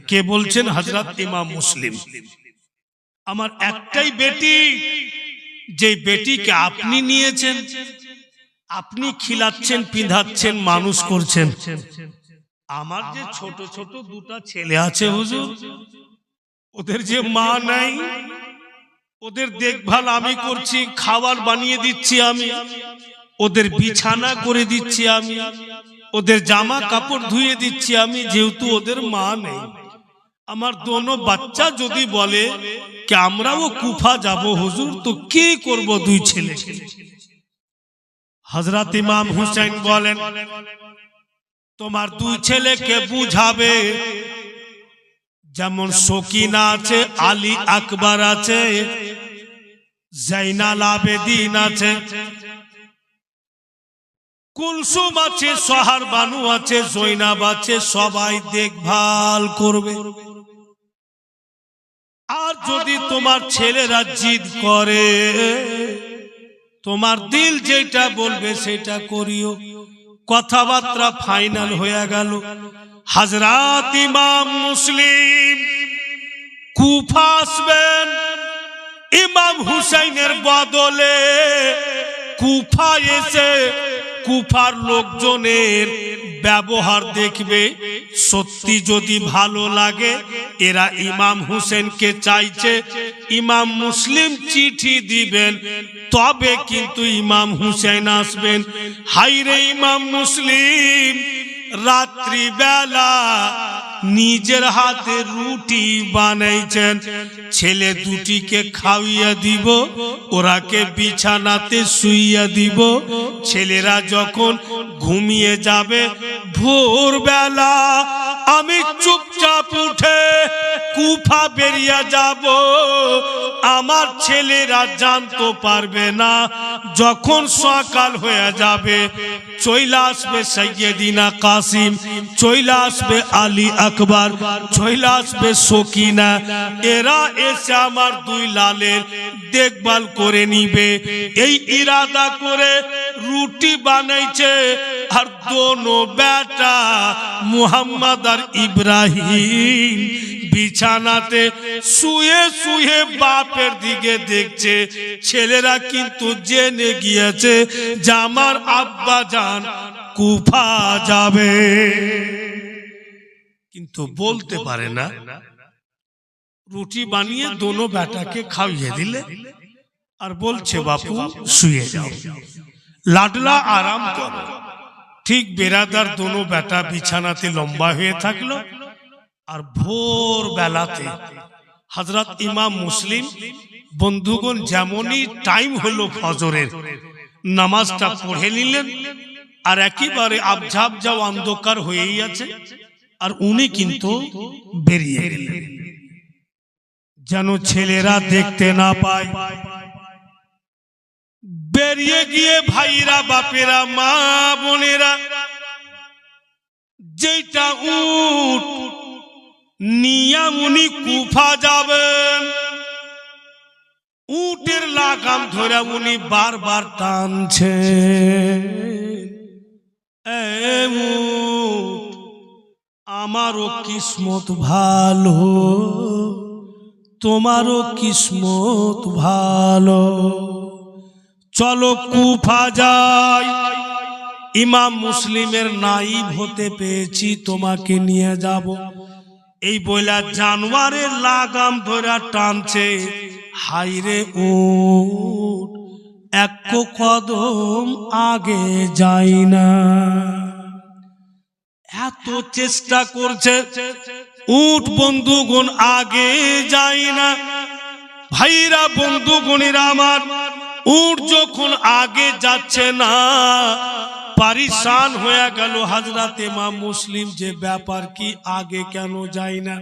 কে বলছেন? হযরত ইমাম মুসলিম। আমার একটাই বেটি, যে বেটিকে আপনি নিয়েছেন, আপনি খিলাচ্ছেন, পিঁধাচ্ছেন, মানুষ করছেন। আমার যে ছোট ছোট দুটা ছেলে আছে হুজুর, ওদের যে মা নাই, ওদের দেখভাল আমি করছি, খাবার বানিয়ে দিচ্ছি আমি, ওদের বিছানা করে দিচ্ছি আমি, ওদের জামা কাপড় ধুয়ে দিচ্ছি আমি, যেহেতু ওদের মা নেই। আমার দোনো বাচ্চা যদি বলে কি আমরাও কুফা যাব হুজুর, তো কি করব দুই ছেলে? হযরত ইমাম হুসাইন বলেন, তোমার দুই ছেলেকে বুঝাবে, যেমন সকিনা আছে, আলী আকবর আছে, জাইনাল আবেদিন আছে, কুলসুম আছে, সোহার বানু আছে, জৈনাব আছে, সবাই দেখভাল করবে। আর যদি তোমার ছেলেরা জিদ করে, তোমার দিল যেটা বলবে সেটা করিও। কথাবার্তা ফাইনাল হয়ে গেল। হযরত ইমাম মুসলিম কুফা আসবেন, ইমাম হুসাইনের বদলে কুফা এসে কুফার লোকজনের ব্যবহার দেখবে, সত্যি যদি ভালো লাগে এরা ইমাম হুসেনকে চাইছে, ইমাম মুসলিম চিঠি দিবেন, তবে কিন্তু ইমাম হুসেন আসবেন। হাইরে ইমাম মুসলিম রাত্রি বেলা নিজের হাতে রুটি বানাইছেন, ছেলে দুটিকে খাওয়িয়ে দিব, ওরাকে বিছানাতে শুইয়ে দিব। ছেলেরা যখন ঘুমিয়ে যাবে, ভোরবেলা আমি চুপচাপ উঠে কুফা বেরিয়ে যাব, আমার ছেলেরা জানতে পারবে না। যখন সকাল হয়ে যাবে, চলে আসবে সাইয়েদিনা কাসিম, চলে আসবে আলী আকবর, চলে আসবে সকিনা, এরা এসে আমার দুই লালের দেখভাল করে নিবে। এই ইরাদা করে রুটি বানাইছে, আর দোনো বেটা মুহাম্মদ আর ইব্রাহিম বিছানাতে শুয়ে শুয়ে বাপের দিকে দেখছে। ছেলেরা কিন্তু জেনে গিয়েছে যে আমার আব্বা জান কুফা যাবে, কিন্তু বলতে পারে না। রুটি বানিয়ে দোনো বেটাকে খাইয়ে দিলে, আর বলছে বাপু শুয়ে যাও, লাডলা আরাম করো। ঠিক বেরাদার দোনো বেটা বিছানাতে লম্বা হয়ে থাকলো। আর ভোর বেলাতে হযরত ইমাম মুসলিম, বন্ধুগণ, যেমনই টাইম হলো ফজরের, নামাজটা পড়ে নিলেন, আর একেবারে আবঝাবঝা অন্ধকার হয়েই আছে, আর উনি কিন্তু বেরিয়ে গেলেন যেন ছেলেরা দেখতে না পায়। বেরিয়ে গিয়ে ভাইরা, বাপেরা, মা বোনেরা, যেটা উট নিয়া উনি কুফা যাবেন, উটের লাগাম ধরে উনি বারবার টানছে, আমারও কিসমত ভালো, তোমারও কিসমত ভালো। চলো কুফা যাই, ইমাম মুসলিমের নাইব হতে পেয়েছি, তোমাকে নিয়ে যাব। এই বইলা জানোয়ারের লাগাম ধরে টানছে। হাইরে উট এক কদম আগে যাই না। এত চেষ্টা করছে, উট বন্ধুগণ আগে যাই না। ভাইরা বন্ধুগণেরা আমার, উট যখন আগে যাচ্ছে না, পারিশান হয়ে গেল হযরত ইমাম মুসলিম, যে ব্যাপার কি আগে কেন যায় না?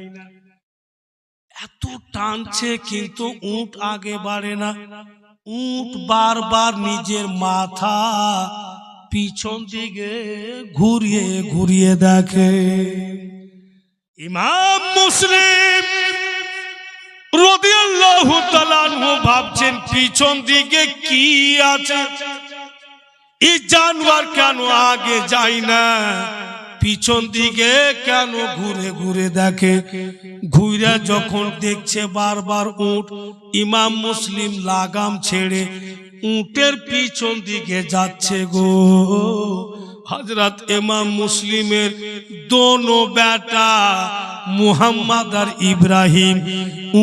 এত টানছে কিন্তু উট আগে বাড়ে না। উট বারবার নিজের মাথা পিছন দিকে ঘুরিয়ে ঘুরিয়ে দেখে। ইমাম মুসলিম রাদিয়াল্লাহু তাআলা আনহু ভাবছেন পিছন দিকে কি আছে, এই জানোয়ার কেন আগে যায় না, পিছন দিকে কেন ঘুরে ঘুরে দেখে। ঘুরে যখন দেখছে বারবার উট, ইমাম মুসলিম লাগাম ছেড়ে উটের পিছন দিকে যাচ্ছে গো। হযরত ইমাম মুসলিমের দোনো বেটা মুহাম্মদ আর ইব্রাহিম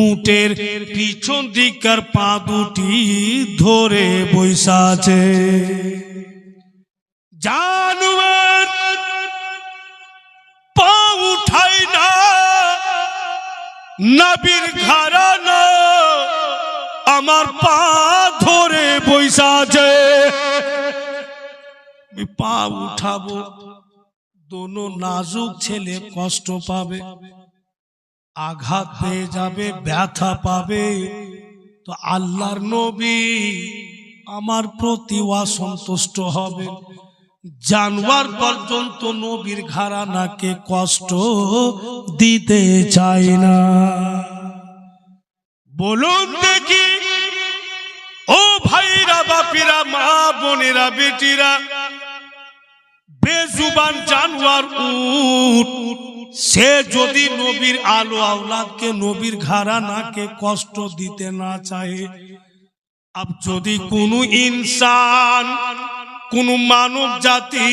উটের পিছন দিকের পা দুটি ধরে বসে আছে। জানোয়ার পা উঠাই না, নবীর ঘরানা আমার পা ধরে বসে আছে। পা উঠাবো, দোনো নাজুক ছেলে কষ্ট পাবে, আঘাত পেয়ে যাবে, ব্যথা পাবে, তো আল্লাহর নবী আমার প্রতি অসন্তুষ্ট হবে। জানোয়ার পর্যন্ত নবীর ঘরানাকে কষ্ট দিতে চাই না। বলুন দেখি ও ভাইরা, বাপিরা, মা বোনেরা, বেটিরা, বেজুবান জানোয়ার উট সে যদি নবীর আলো আওলাদকে, নবীর ঘরানাকে কষ্ট দিতে না চায়, আব যদি কোনো ইনসান, কোন মানব জাতি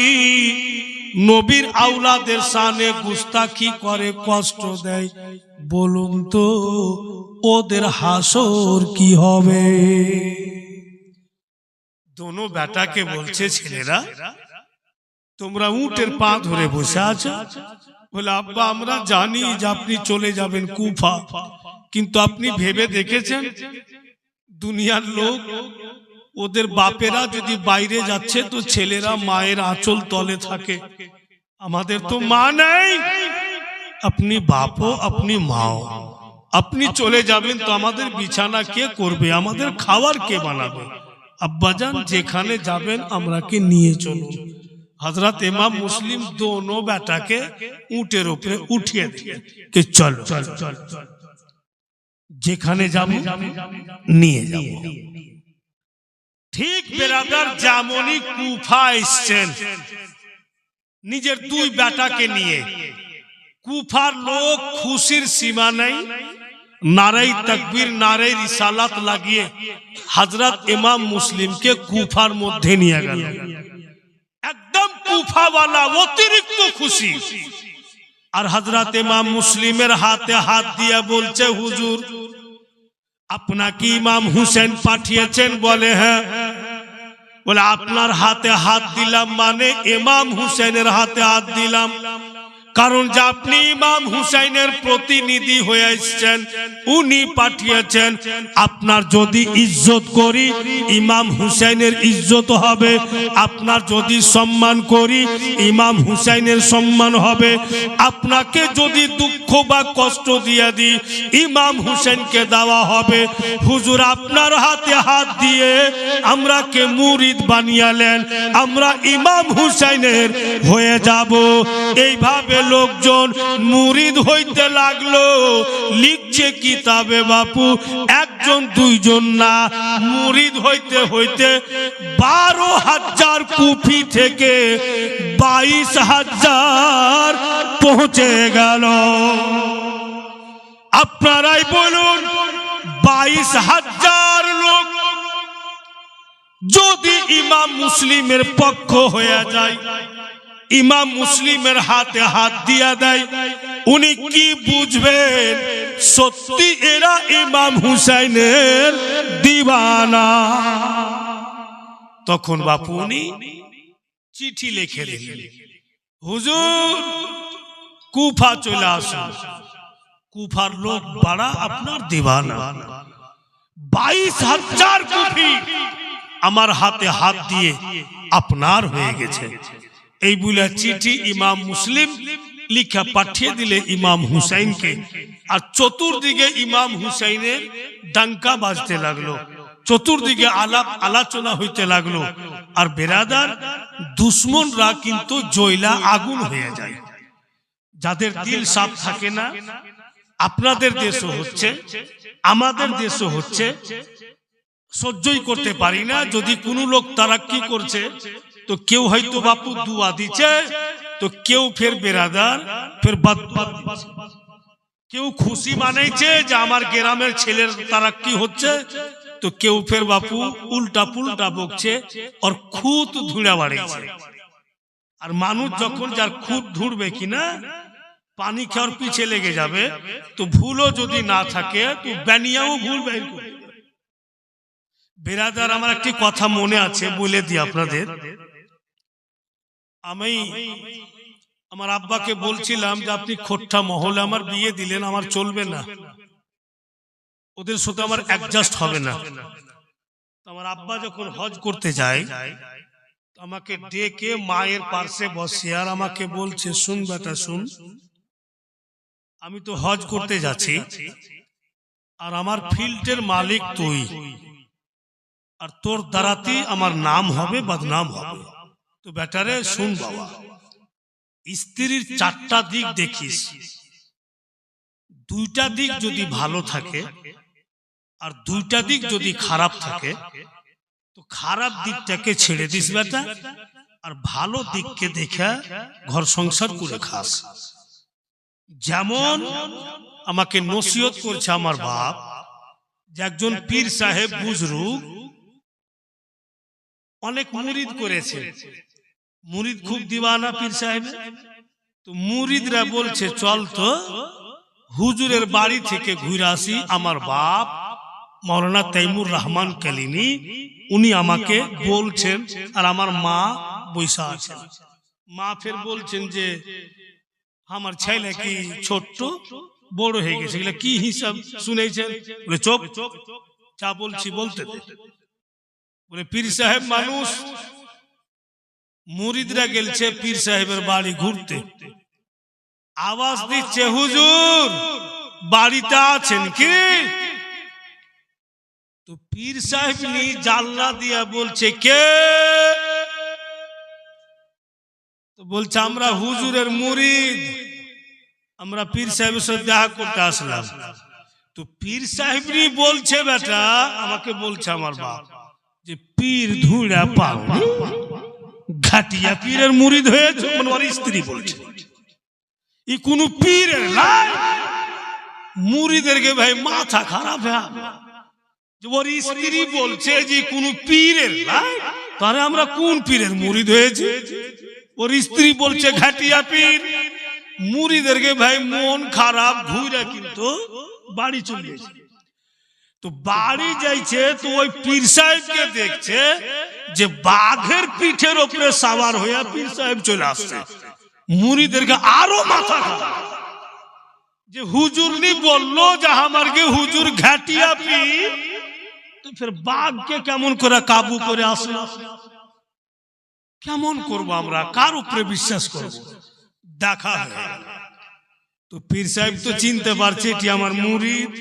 নবীর আওলাদের শানে গুস্তাখি করে, কষ্ট দেয়, বলুন তো ওদের হাসর কি হবে? দোনো বেটাকে বলছে, ছেলেরা তোমরা উটের পা ধরে বসে আছো। বলে আব্বা আমরা জানি যে আপনি চলে যাবেন কুফা, কিন্তু আপনি ভেবে দেখেছেন দুনিয়ার লোক, ওদের বাপেরা যদি বাইরে যাচ্ছে তো ছেলেরা মায়ের আঁচল তলে থাকে, আমাদের তো মা নেই, আপনি বাপও আপনি মাও, আপনি চলে যাবেন তো আমাদের বিছানা কে করবে, আমাদের খাবার কে বানাবে? আব্বাজান যেখানে যাবেন আমরাকে নিয়ে চলুন। হযরত ইমাম মুসলিম দোনো বেটাকে উটের উপরে উঠিয়ে দিয়ে চল যেখানে যাবো নিয়ে যাব। ঠিক বেরাদার যেমনই কুফা এসছেন নিজের দুই বেটাকে নিয়ে, কুফার লোক খুশির সীমা নেই, নারাই তাকবীর নারাই রিসালাত লাগিয়ে হযরত ইমাম মুসলিমকে কুফার মধ্যে নিয়ে গেল। একদম কুফাওয়ালা অতিরিক্ত খুশি। আর হযরত ইমাম মুসলিমের হাতে হাত দিয়ে বলছে, হুজুর আপনাকে ইমাম হুসেন পাঠিয়েছেন? বলে হ্যাঁ। বলে আপনার হাতে হাত দিলাম মানে ইমাম হুসেনের হাতে হাত দিলাম, কারণ যে আপনি ইমাম হুসাইনের প্রতিনিধি হয়ে এসেছেন, উনি পাঠিয়েছেন। আপনার যদি ইজ্জত করি ইমাম হুসাইনের ইজ্জত হবে, আপনার যদি সম্মান করি ইমাম হুসাইনের সম্মান হবে, আপনাকে যদি দুঃখ বা কষ্ট দিয়ে দিই ইমাম হুসেনকে দেওয়া হবে। হুজুর আপনার হাতে হাত দিয়ে আমরাকে মুরিদ বানিয়ালেন, আমরা ইমাম হুসাইনের হয়ে যাব। এইভাবে লোকজন মুরিদ হইতে লাগলো। লিখছে কিতাবে বাপু, একজন দুইজন না, মুরিদ হইতে হইতে 12,000 কুফি থেকে 22,000 পৌঁছে গেল। আপনারাই বলুন 22,000 লোক যদি ইমাম মুসলিমের পক্ষ হয়ে যায়, ইমাম মুসলিমের হাতে হাত দিয়া দেয়, উনি কি বুঝবেন সত্যি এরা ইমাম হুসাইনের দিওয়ানা। তখন বাপু উনি চিঠি লিখে দিলেন, হুজুর কুফা চলে আসুন, কুফার লোক বড়া আপনার দিওয়ানা। 22,000 কুফি আমার হাতে হাত দিয়ে আপনার হয়ে গেছে। এই বলে চিঠি ইমাম মুসলিম লিখা পাঠিয়ে দিলে ইমাম হুসাইনকে। আর চতুর্দিকে ইমাম হুসাইনের ডাঙ্কা বাজতে লাগলো, চতুর্দিকে আলাপ আলোচনা হইতে লাগলো। আর বেরাদার দুশ্মনরা কিন্তু জয়লা আগুন হয়ে যায়। যাদের দিল সাফ থাকে না, আপনাদের দেশও হচ্ছে, আমাদের দেশও হচ্ছে, সহ্যই করতে পারি না। যদি কোনো লোক তারাক্কি করছে তো কেউ হয়তো বাপু দুয়া দিচ্ছে, তো কেউ ফের বেরাদার ফের বাদদুয়া দিচ্ছে। কেউ খুশি মানাইছে যে আমার গ্রামের ছেলের তারাক্কি হচ্ছে, তো কেউ ফের বাপু উল্টা পুল্টা বকছে আর খুদ ধুড়া বাড়াইছে। আর মানুষ যখন যার খুদ ধুড়বে কিনা পানি খাওয়ার পিছে লেগে যাবে, তো ভুলও যদি না থাকে তো বানিয়াও ভুল বের করবে। বেরাদার আমার একটি কথা মনে আছে, বলে দিই আপনাদের। আমি আমার আব্বাকে বলছিলাম যে আপনি খোট্টা মহলে আমার বিয়ে দিলেন, আমার চলবে না, ওদের সাথে আমার অ্যাডজাস্ট হবে না। আমার আব্বা যখন হজ করতে যায় আমাকে ডেকে মায়ের পাশে বসে আর আমাকে বলছে, শুন বেটা শুন, আমি তো হজ করতে যাচ্ছি আর আমার ফিল্ডের মালিক তুই, আর তোর দ্বারাতেই আমার নাম হবে, বদনাম হবে। তো বেটারে শুন বাবা, স্ত্রীর 4টা দিক দেখিস, 2টা দিক যদি ভালো থাকে আর 2টা দিক যদি খারাপ থাকে, তো খারাপ দিকটাকে ছেড়ে দিস বেটা, আর ভালো দিককে দেখে ঘর সংসার করে খাস। যেমন আমাকে নসিহত করছে আমার বাপ, যে একজন পীর সাহেব বুজরুগ অনেক মুরিদ করেছে, মুরিদ খুব দিওয়ানা পীর সাহেব। তো মুরিদরা বলছে চল তো হুজুরের বাড়ি থেকে ঘুরে আসি। আমার বাপ মৌলানা তৈমুর রহমান কালিনী উনি আমাকে বলছেন, আর আমার মা বৈশা আছেন। মা ফের বলছেন যে আমার ছেলে কি ছোট্ট বড় হয়ে গেছে, এগুলা কি হিসাব শুনেছেন? বলে চুপ, যা বলছি বলতে দে। বলে পীর সাহেব মানুষ, মুরিদরা গেলছে পীর সাহেবের বাড়ি ঘুরতে, আওয়াজ দিচ্ছে হুজুর বাড়িতে আছেন কি? তো পীর সাহেব নি জানলা দিয়া বলছে কে? তো বলছে আমরা হুজুরের মুরিদ, আমরা পীর সাহেবের সাথে দেখা করতে আসলাম। তো পীর সাহেব নি বলছে বেটা, আমাকে বলছে আমার বাপ যে পীর ধুড়া পাও, ঘাটিয়া পীরের মুরিদ হয়েছে। মানে ওর স্ত্রী বলছে ই কোন পীরের লাই, মুরিদেরকে ভাই মাথা খারাপ হয়ে, ওর স্ত্রী বলছে যে কোন পীরের লাই, তাহলে আমরা কোন পীরের মুরিদ হয়েছে? ওর স্ত্রী বলছে ঘাটিয়া পীর। মুরিদেরকে ভাই মন খারাপ, ঘুরে কিন্তু বাড়ি চলে গেছে। তো বাড়ি যাইছে তো ওই পীর সাহেবকে দেখছে যে বাঘের পিঠের উপরে সাওয়ার হইয়া পীর সাহেব চলে আসছে। মুরিদেরকে আরো মাথা খারাপ যে হুজুর নি বললো যে আমারকে হুজুর ঘাটিয়া পীর, তো ফের বাঘকে কেমন করে কাবু করে আসলো? কেমন করব আমরা, কার উপরে বিশ্বাস করব? দেখা তো পীর সাহেব তো চিনতে পারছে এটি আমার মুরিদ।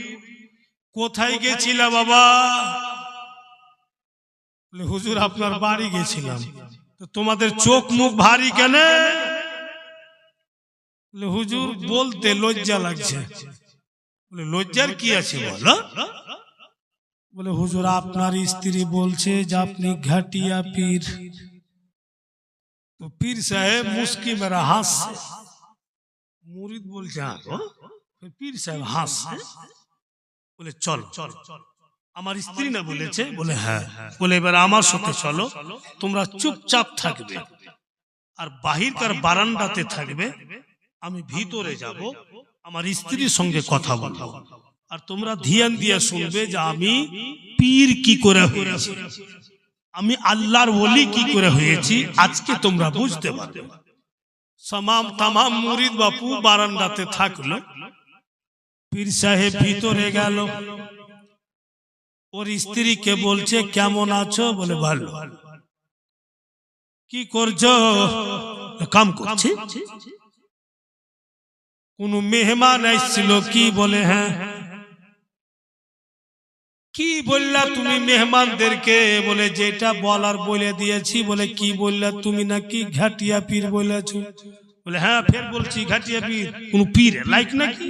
কোথায় গেছিলা বাবা? হুজুর আপনার বাড়ি গেছিলাম। তো তোমাদের চোখ মুখ ভারী কেন? হুজুর বলতে লজ্জা লাগছে। বলে লজ্জার কি আছে বলো? বলে হুজুর আপনার স্ত্রী বলছে যে আপনি ঘাটিয়া পীর। তো পীর সাহেব মুস্কি মেরা হাসছে, মুরিদ বলছে পীর সাহেব হাসছে। বলে চল চল, আমার স্ত্রী না বলেছে? বলে হ্যাঁ। বলে এবার আমার সাথে চলো, তোমরা চুপচাপ থাকবে আর বাহিরকার বারান্দাতে থাকবে, আমি ভিতরে যাব, আমার স্ত্রীর সঙ্গে কথা বলবো, আর তোমরা ধ্যান দিয়ে শুনবে যে আমি পীর কি করে হয়েছি, আমি আল্লাহর ওলি কি করে হয়েছি, আজকে তোমরা বুঝতে পারবে। তামাম মুরিদ বাপু বারান্দাতে থাকলো, পীর সাহেব ভিতরে গেল, ওর স্ত্রীকে বলছে কেমন আছো? বলে ভালো। কি করছো? কাম করছে। কোন মেহমান এসেছিল কি? বলে হ্যাঁ। কি বললা তুমি মেহমানদেরকে? বলে যেটা বলার বলে দিয়েছি। বলে কি বললা তুমি? নাকি ঘাটিয়া পীর বলেছো? বলে হ্যাঁ। ফের বলছি ঘাটিয়া পীর, কোন পীর লাইক নাকি?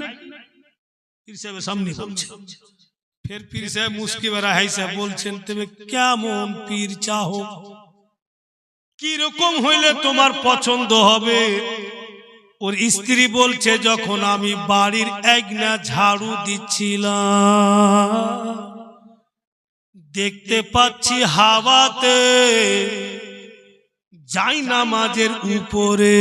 পীর সাহেবের সামনে বলছে। ফের পীর সাহেব মুস্কি বেড়া হাইসা বলছেন তবে কেমন পীর চাও, কি রকম হইলে তোমার পছন্দ হবে? ওর স্ত্রী বলছে যখন আমি বাড়ির একনা ঝাড়ু দিচ্ছিলাম, দেখতে পাচ্ছি হাওয়াতে জায়নামাজের উপরে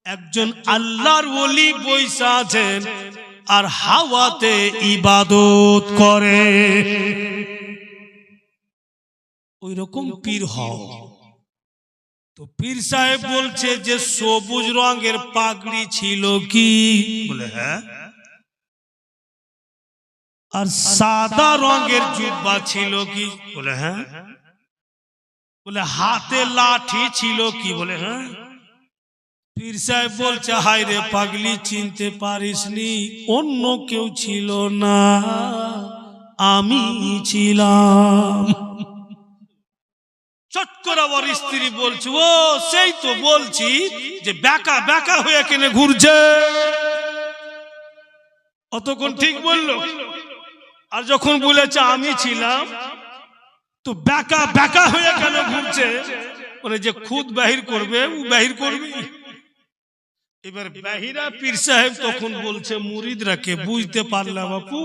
একজন আল্লাহর ওলি বৈশা আছেন আর হাওয়াতে ইবাদত করে, ওই রকম পীর হও। তো পীর সাহেব বলছে যে সবুজ রঙের পাগড়ি ছিল কি? বলে হ্যাঁ। আর সাদা রঙের জুব্বা ছিল কি? বলে হ্যাঁ। বলে হাতে লাঠি ছিল কি? বলে হ্যাঁ। পীর সাহেব বলছে হায় রে পাগলি, চিনতে পারিসনি? অন্য কেউ ছিল না, আমি ছিলাম। চট করে ওর স্ত্রী বলছে ও সেই তো বলছি যে বেকা বেকা হয়ে কেন ঘুরছে। অতক্ষণ ঠিক বললো, আর যখন বলেছে আমি ছিলাম তো বেকা বেকা হয়ে কেন ঘুরছে? মানে যে খুদ বাহির করবে ও বাহির করবে। এবার বাহিরা পীর সাহেব তখন বলছে মুরিদরাকে বুঝতে পারলা বাপু,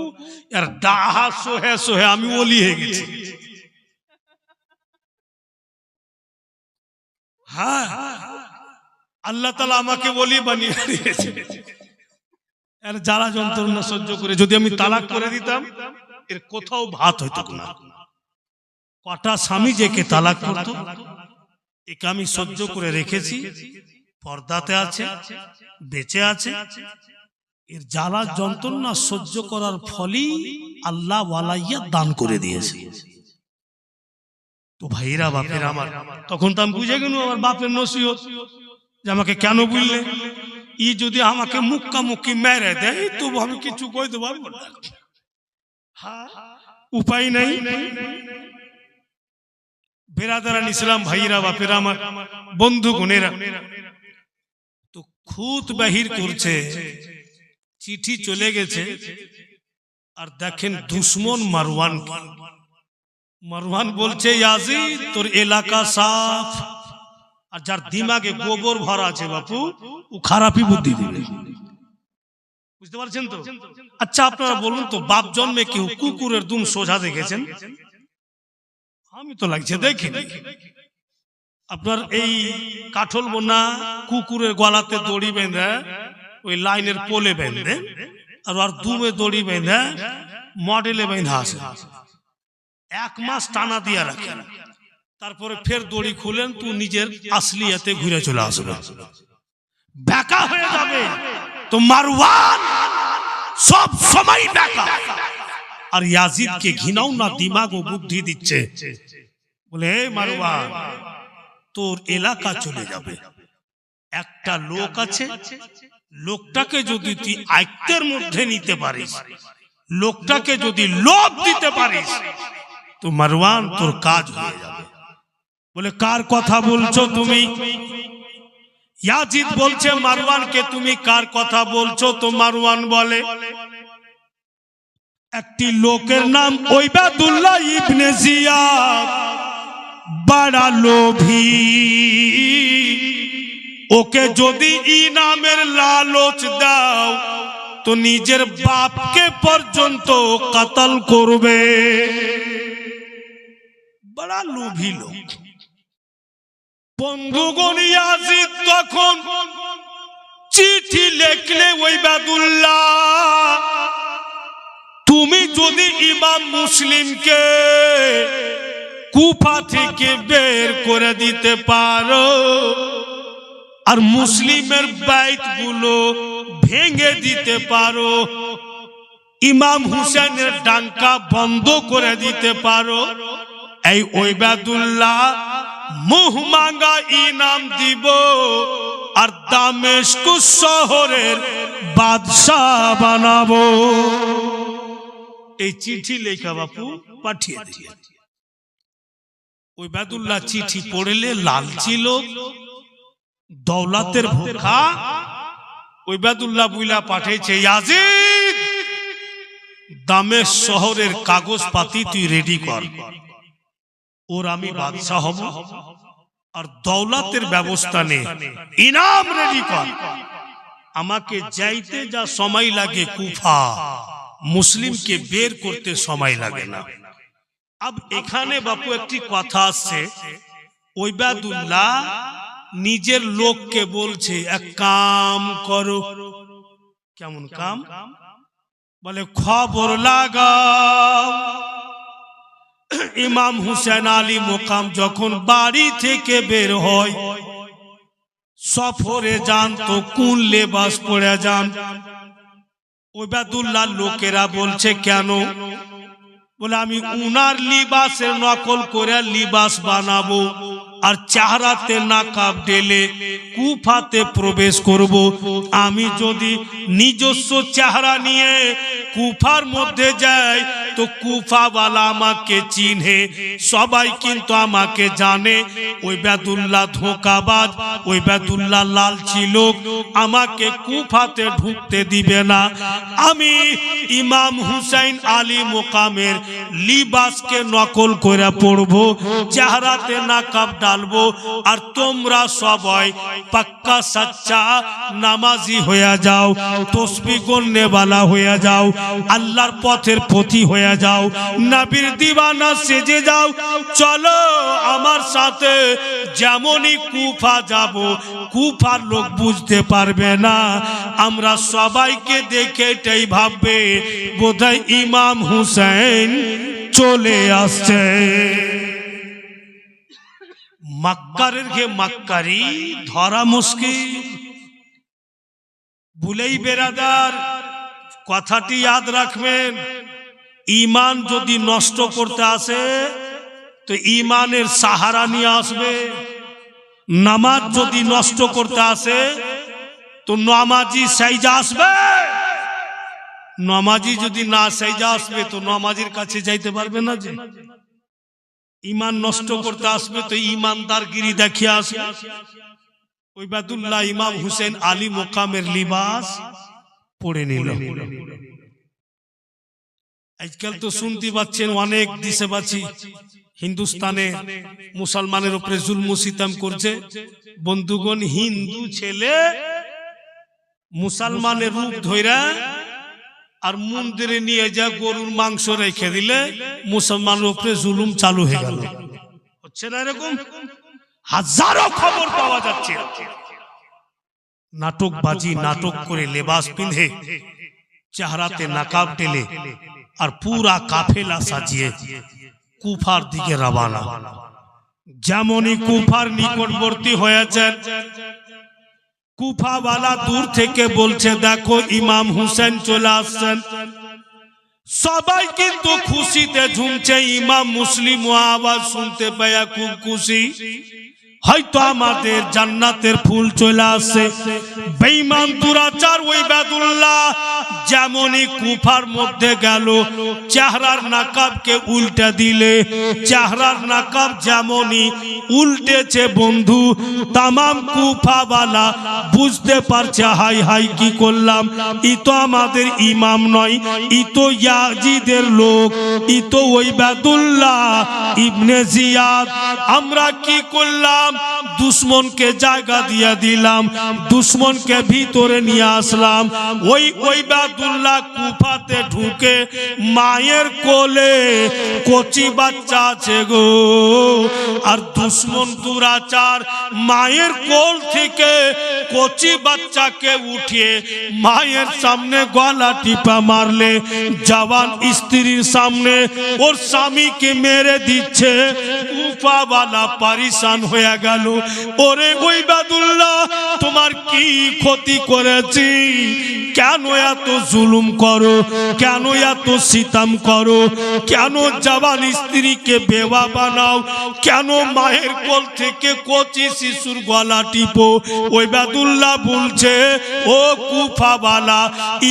আর ডাহা সোহে সোহে আমি ওলি হয়ে গেছি। হ্যাঁ, আল্লাহ তাআলা আমাকে ওলি বানিয়ে দিয়েছে। আর যারা যন্ত্রণা সহ্য করে, যদি আমি তালাক করে দিতাম এর কোথাও ভাত হইতো না। কটা স্বামী যেকে তালাক করতো, একে আমি সহ্য করে রেখেছি, পর্দাতে আছে, বেঁচে আছে। এর জ্বালা যন্ত্রণা সহ্য করার ফলই আল্লাহ ওয়ালাইয়া দান করে দিয়েছে। তো ভাইরা বাপের আমার, তখন তো আমি বুঝে গেল আমার বাপের নসিহত, যে আমাকে কেন বুঝলে, ই যদি আমাকে মুক্কা মুক্কি মেরে দেয় তবু আমি কিছু কইতে পারবো না, উপায় নাই। বেরাদারান ইসলাম ভাইরা বাপের আমার, বন্ধু গুণেরা, তো খুদ বাহির করছে, চিঠি চলে গেছে। আর দেখেন দুশ্মন মারওয়ান, মারওয়ান বলছে ইয়াজিদ তোর এলাকা সাফ, আর যার দিমাগে গোবর ভরা আছে বাপু ও খারাপই বুদ্ধি দিবে। বুঝতে পারছেন তো? আচ্ছা আপনারা বলুন তো, বাপ জন্মে কেউ কুকুরের দুম সোজা দেখেছেন? আমি তো লাগছে দেখিনি। আপনার এই কাঠল বোনা কুকুরের গলাতে দড়ি বেঁধে ওই লাইনের পোলে বেঁধে, আর দুমে দড়ি বেঁধে মডেলে বেঁধে আসে, 1 মাস টানা দিয়া রাখেন, তারপরে ফের দড়ি খুলেন তো নিজের আসলিয়াতে ঘুরে চলে আসবে, বেকা হয়ে যাবে। তো মারওয়ান সব সময় বেকা, আর ইয়াজিদকে ঘৃণাও না দিমাগ ও বুদ্ধি দিচ্ছে, বলে মারওয়ান তোর এলাকা চলে যাবে, একটা লোক আছে, লোকটাকে যদি তুই আয়ত্তের মধ্যে নিতে পারিস, লোকটাকে যদি লোভ দিতে পারিস, তো মারওয়ান তোর কাজ হয়ে যাবে। বলে কার কথা বলছো তুমি? ইয়াজিদ বলছে মারওয়ানকে তুমি কার কথা বলছো? তো মারওয়ান বলে একটি লোকের নাম ওবায়দুল্লাহ ইবনে জিয়াদ, বড় লোভী, ওকে যদি ইনামের লালচ দাও তো নিজের বাপকে পর্যন্ত কতল করবে। বড় লোভী লোক। বন্ধুগণ ইয়াজিদ তখন চিঠি লিখলে ওবায়দুল্লাহ, তুমি যদি ইমাম মুসলিমকে কুফা থেকে বের করে দিতে পারো আর মুসলিমের বাইতগুলো ভেঙে দিতে পারো, ইমাম হুসেনের ডাঙ্কা বন্ধ করে দিতে পারো, এই ওবায়দুল্লাহ মুহ মাঙ্গা ইনাম দিব আর দামেস্ক শহরের বাদশাহ বানাবো। এই চিঠি লেখা বাপু পাঠিয়ে দিয়ে ওবায়দুল্লাহ চিঠি পড়লে লাল ছিল, দৌলতের ভোখা। ওবায়দুল্লাহ বুইলা পাঠিয়েছে, ইয়াজিদ দামেস্ক শহরের কাগজ পাতি তুই রেডি কর, ওর আমি বাদশাহ হব আর দৌলতের ব্যবস্থা নে, ইনাম রেডি কর। আমাকে যাইতে যা সময় লাগে কুফা, মুসলিমকে বের করতে সময় লাগে না। আব এখানে বাপু একটি কথা আছে, ওবায়দুল্লাহ নিজের লোককে বলছে এক কাম করো। কেমন কাম? বলে খবর লাগাও ইমাম হুসেন আলী মোকাম যখন বাড়ি থেকে বের হয় সফরে যান তো কোন লেবাস পরে যান। ওবায়দুল্লাহ লোকেরা বলছে কেন? বলে আমি উনার লিবাসের নকল করে লিবাস বানাবো আর চেহারাতে নাকাব ঢেলে কুফাতে প্রবেশ করব। আমি যদি নিজস্ব চেহারা নিয়ে কুফার মধ্যে যাই তো কুফাওয়ালা আমাকে চিনে, সবাই কিন্তু আমাকে জানে। ওবায়দুল্লাহ ধোঁকাবাজ, ওবায়দুল্লাহ লালচি লোক, আমাকে কুফাতে ঢুকতে দিবে না। আমি ইমাম হুসাইন আলী মোকামের লিবাসকে নকল করে পড়বো, চেহারাতে নাকাব ডালবো আর তোমরা সবাই পাক্কা সচ্চা নামাজি হয়ে যাও, তসবিহ গণনেওয়ালা হয়ে যাও, আল্লাহর পথের পথি হয়ে যাও, নবীর দিওয়ানা সেজে যাও। চলো আমার সাথে, যেমনই কুফা যাব কুফার লোক বুঝতে পারবে না, আমরা সবাইকে দেখে এটাই ভাববে বোধহয় ইমাম হুসেন চলে আসছে। মাক্কারের ঘে মাক্কারি ধরা মুশকিল। ভুলেই বেরাদার কথাটি ইয়াদ রাখবেন, ঈমান যদি নষ্ট করতে আসে তো ঈমানের সাহারা নিয়ে আসবে। নামাজ যদি নষ্ট করতে আসে তো নামাজি সাইজা আসবে, নামাজি যদি না সাইজা আসবে তো নামাজির কাছে যাইতে পারবে না। যে ঈমান নষ্ট করতে আসবে তো ঈমানদারগিরি দেখিয়ে আসবে। ওবায়দুল্লাহ ইমাম হুসেন আলী মোকামের লিবাস পড়ে নিল। আজকাল তো শুনতে পাচ্ছেন অনেক দেশবাসী হিন্দুস্তানে মুসলমানের উপরে জুলম সিতম করছে। বন্ধুগণ, হিন্দু ছেলে মুসলমানের রূপ ধইরা আর মন্দিরে নিয়ে যা গরুর মাংস রেখে দিলে মুসলমানের উপরে জুলুম চালু হয়ে গেল। হচ্ছে না এরকম? হাজারো খবর পাওয়া যাচ্ছে। নাটকবাজি নাটক করে লেবাস পিঁধে চেহারাতে নাকাব টেলে আর পুরা কাফেলা সাজিয়ে কুফার দিকে রওনা। যেমনই কুফার নিকটবর্তী হয়েছে, কুফাওয়ালা দূর থেকে বলছে দেখো ইমাম হুসেন চলে আসছেন। সবাই কিন্তু খুশিতে ঝুমছে। ইমাম মুসলিম আওয়াজ শুনতে পায়া খুব খুশি, হয়তো আমাদের জান্নাতের ফুল চলে আসে। বেঈমান দুরাচার ওবায়দুল্লাহ যেমনই কুফার মধ্যে গেল, চেহারার নাকাবকে উল্টে দিলে, চেহারার নাকাব যেমনই উল্টেছে বন্ধু, তামাম কুফাওয়ালা বুঝতে পারছে হাই হাই কি করলাম, ই তো আমাদের ইমাম নয়, ই তো ইয়াজিদের লোক, ই তো ওবায়দুল্লাহ ইবনে জিয়াদ। আমরা কি করলাম? দুশ্মনকে জায়গা দিয়ে দিলাম, দুশ্মনকে ভিতরে নিয়ে আসলাম। ওই ওবায়দুল্লাহ কুফাতে ঢুকে মায়ের কোলে কচি বাচ্চা আছে গো, আর দুশ্মন দুরাচার মায়ের কোল থেকে কচি বাচ্চাকে উঠিয়ে মায়ের সামনে গলা টিপা মারলে, জওয়ান স্ত্রীর সামনে ওর স্বামীকে মেরে দিচ্ছে। কুফাওয়ালা পরেশান হয়ে গেল, ওরে ওবায়দুল্লাহ তোমার কি ক্ষতি করেছি, কেন এত জুলুম করো, কেন এত সিতম করো, কেন জওয়ান স্ত্রীকে বেওয়া বানাও, কেন মায়ের কোল থেকে কচি শিশুর গলা টিপো। ওবায়দুল্লাহ বলছে, ও কুফাওয়ালা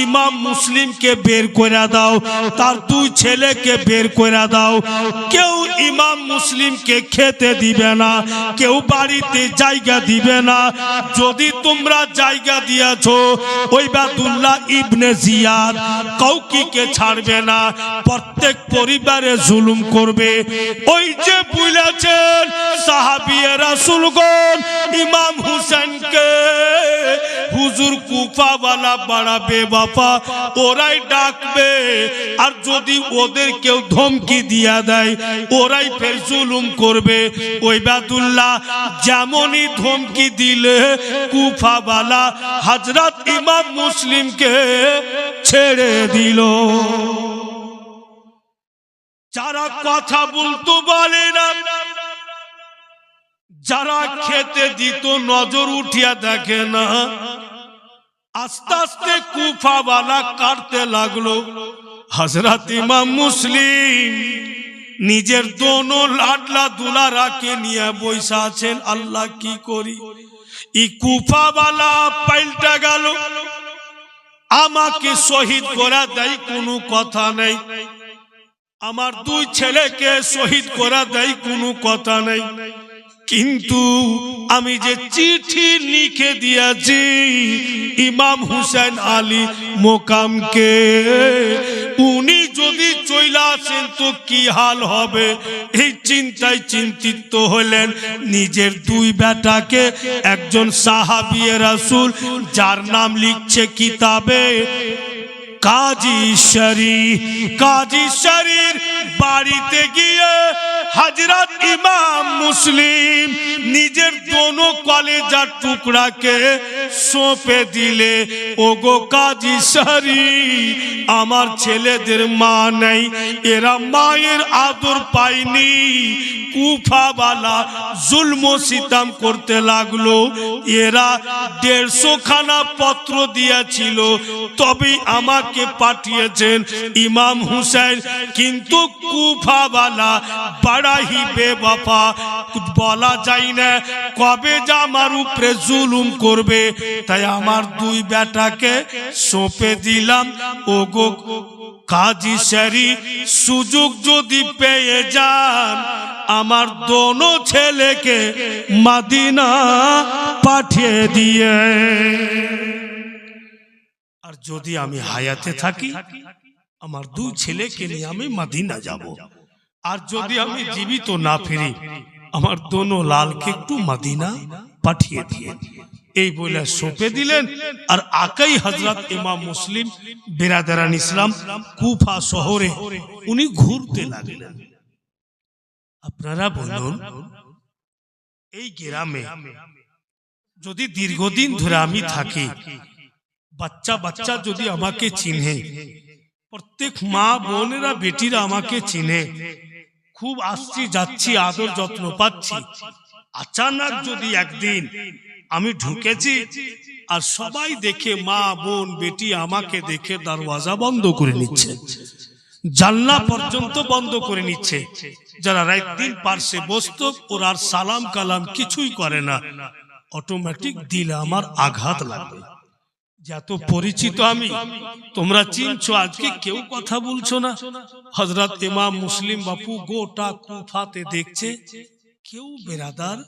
ইমাম মুসলিমকে বের করে দাও, তার দুই ছেলেকে বের করে দাও। কেউ ইমাম মুসলিমকে খেতে দিবে না, কেউ বাড়িতে জায়গা দিবে না। যদি তোমরা জায়গা দিয়েছো ওবায়দুল্লাহ ইবনে জিয়াদ কাউকে ছাড়বে না, প্রত্যেক পরিবারে জুলুম করবে। ওই যে বলেছেন সাহাবিয়ে রাসূলগণ ইমাম হুসেনকে, হুজুর কুফাওয়ালা বড় বেওয়াফা, ওরাই ডাকবে, আর যদি ওদের কেউ ধমকি দিয়া দেয় ওরাই ফের জুলুম করবে। ওবায়দুল্লাহ যেমনই ধমকি দিলে কুফাওয়ালা হযরত ইমাম মুসলিমকে ছেড়ে দিল। যারা কথা বলতো বলে না, যারা খেতে দিত নজর উঠিয়া দেখে না, আস্তে আস্তে কুফাওয়ালা কাটতে লাগলো। হযরত ইমাম মুসলিম নিজের দোনো লাডলা দুলারাকে নিয়ে বসে আছেন। আল্লাহ কি করি, এই কুফাওয়ালা পাল্টা গেল, আমাকে শহীদ করা দেয় কোনো কথা নেই, আমার দুই ছেলেকে শহীদ করা দেয় কোনো কথা নেই, কিন্তু আমি যে চিঠি লিখে দিয়েছি ইমাম হুসেন আলী মোকামকে, উনি যদি চলে আসেন তো কি হাল হবে। এই চিন্তায় চিন্তিত হলেন। নিজের দুই বেটাকে, একজন সাহাবিয়ে রাসূল যার নাম লিখছে কিতাবে কাজী শরীর বাড়িতে গিয়ে হযরত ইমাম মুসলিম নিজের দোনো কলেজার টুকরাকে সঁপে দিলে, ওগো কাজী শরীর আমার ছেলেদের মা নেই, এরা মায়ের আদর পায়নি। কুফাওয়ালা জুলম সিতম করতে লাগলো। এরা 150 খানা পত্র দিয়েছিল, তবে আমাকে পাঠিয়েছেন ইমাম হুসেন, কিন্তু কুফাওয়ালা বড়াই বেওয়াফা, বলা যায় না কবে যে আমার উপরে জুলুম করবে, তাই আমার দুই বেটাকে সঁপে দিলাম। ওগো কাজী শরীর সুযোগ যদি পেয়ে যান আমার দোনো ছেলেকে মদিনা পাঠিয়ে দিয়ে, আর যদি আমি হায়াতে থাকি আমার দুই ছেলেকে নিয়ে আমি মদিনা যাব, আর যদি আমি জীবিত না ফিরি আমার দোনো লালকে একটু মদিনা পাঠিয়ে দিয়ে। এই বলে সঁপে দিলেন। আর আকাই হযরত ইমাম মুসলিম বিরাদারান ইসলাম কুফা শহরে উনি ঘুরতে লাগলেন। আপনারা বলুন, এই গ্রামে যদি দীর্ঘদিন ধরে আমি থাকি, বাচ্চা বাচ্চা যদি আমাকে চিনে, প্রত্যেক মা বোনেরা বেটিরা আমাকে চিনে, খুব আসছি যাচ্ছি আদর যত্ন পাচ্ছি, আচানক যদি একদিন আমি ঢুকেছি আর সবাই দেখে মা বোন বেটি আমাকে দেখে দরওয়াজা বন্ধ করে নিচ্ছে, জানলা পর্যন্ত বন্ধ করে নিচ্ছে, যারা রাত দিন পার্শ্বে বসতো ওরা আর সালাম কালাম কিছুই করে না, অটোমেটিক দিলে আমার আঘাত লাগবে। যত পরিচিত আমি, তোমরা চিনছো, আজকে কেউ কথা বলছো না। হযরত ইমাম মুসলিম বাপু গোটা কুফাতে দেখছে, কেউ বেরাদার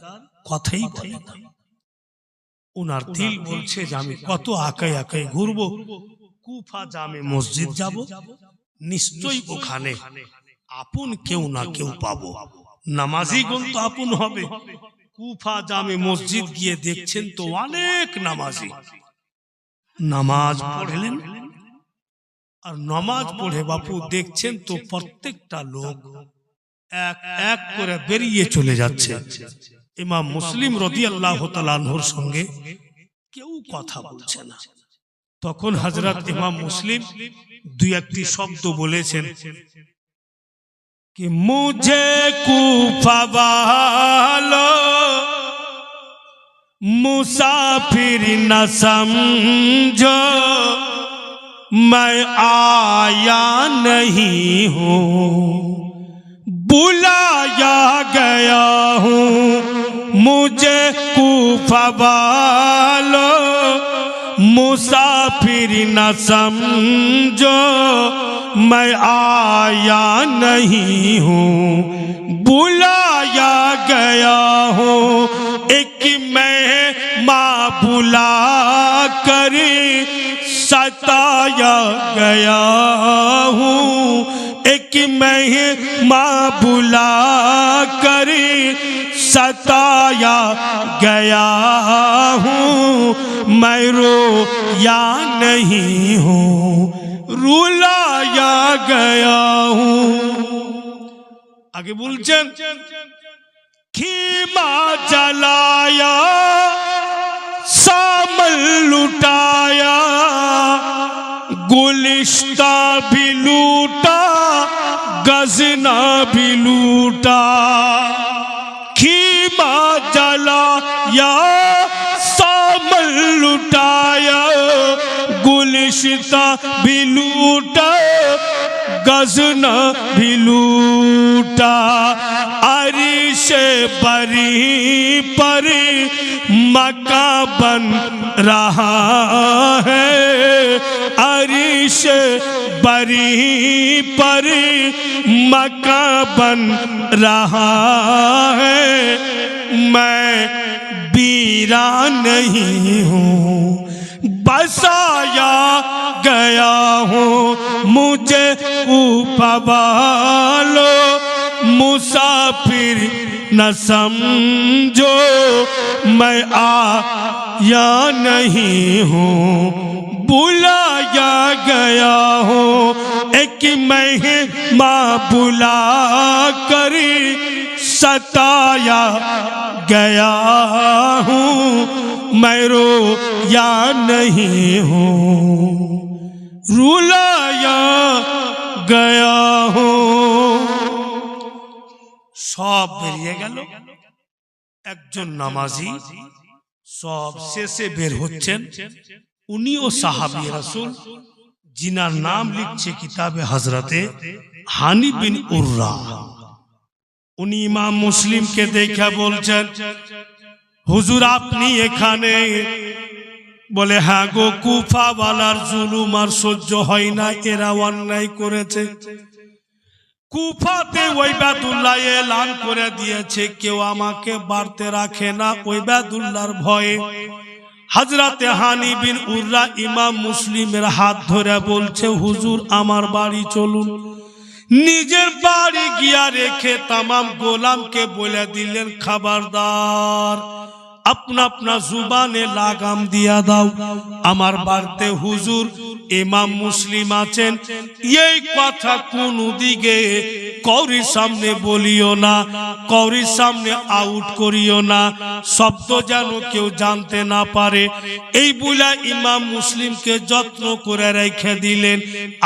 কথাই বলে না। ওনার দিল বলছে যে আমি কত আকাই আকাই ঘুরবো, কুফা জামে মসজিদ যাব, নিশ্চয়ই ওখানে আপন কেউ না কেউ পাবো, নামাজি গুণ তো আপন হবে, কুফা জামে মসজিদ গিয়ে দেখছেন তো অনেক নামাজি নামাজ পড়লেন, আর নামাজ পড়ে বাপু দেখছেন তো প্রত্যেকটা লোক এক এক করে বেরিয়ে চলে যাচ্ছে। ইমাম মুসলিম রাদিয়াল্লাহু তাআলা আনহুর সঙ্গে কেউ কথা বলছে না। তখন হযরত ইমাম মুসলিম দুই একটি শব্দ বলেছেন कि मुझे कूफा वालो मुसाफिर न समझो, मैं आया नहीं हूँ बुलाया गया हूँ। मुझे कूफा वालो मुसाफिर न समझो, मैं आया नहीं हूँ बुलाया गया हूँ। एक मेहमान बुला कर सताया गया हूँ, एक मेहमान बुला कर सताया गया हूँ। मैं रोया नहीं हूँ रुलाया गया हूँ। आगे बोलছেন खीमा जलाया सामल लुटाया, गुलिस्ता भी लूटा गजना भी लूटा। खीमा जलाया सामल लुटाया, गुलिस्ता भी लूटा गजना भी लूटा। अरिश बरी पर मक्का बन रहा है, अरिश बरी पर मक्का बन रहा है। मैं बीरा नहीं हूँ बसाया गया हूँ। मुझे ऊपर वालो मुसाफिर न समझो, मैं आया नहीं हूँ बुलाया गया हूँ। एक मेहमान बुला कर सताया गया हूँ, मैं रोया नहीं हूँ रुलाया गया हूँ। सब বেরিয়ে গেল, একজন নামাজি সব শেষে বের হচ্ছেন। উনিও সাহাবী রাসূল, जिनार नाम लिखছে किताबे हजरते हानी बिन उर्रा। उनी इमाम मुस्लिम के देखा बोलছেন হুজুর আপনি এখানে? বলে হ্যাঁ গো, কুফা ওয়ালার জুলুম আর সহ্য হয় না, এরা অন্যায় করেছে। কুফাতে ওয়াইবাদুল্লাহ এলান করে দিয়েছে কেউ আমাকে বাড়তে রাখে না ওয়াইবাদুল্লাহর ভয়ে। হযরতে হানি বিন উররা ইমাম মুসলিমের হাত ধরে বলছে হুজুর আমার বাড়ি চলুন। নিজের বাড়ি গিয়া রেখে तमाम গোলামকে বলে দিলেন খবরদার अपना अपना जुबाने लागाम दिया दाओ, আমার বাড়িতে হুজুর ইমাম মুসলিম আছেন, এই কথা কোন দিকে কৌরির সামনে বলিও না, কৌরির সামনে আউট করিও না, শব্দ যেন কেউ জানতে না পারে। এই বলে ইমাম মুসলিমকে যত্ন করে রেখে দিলেন।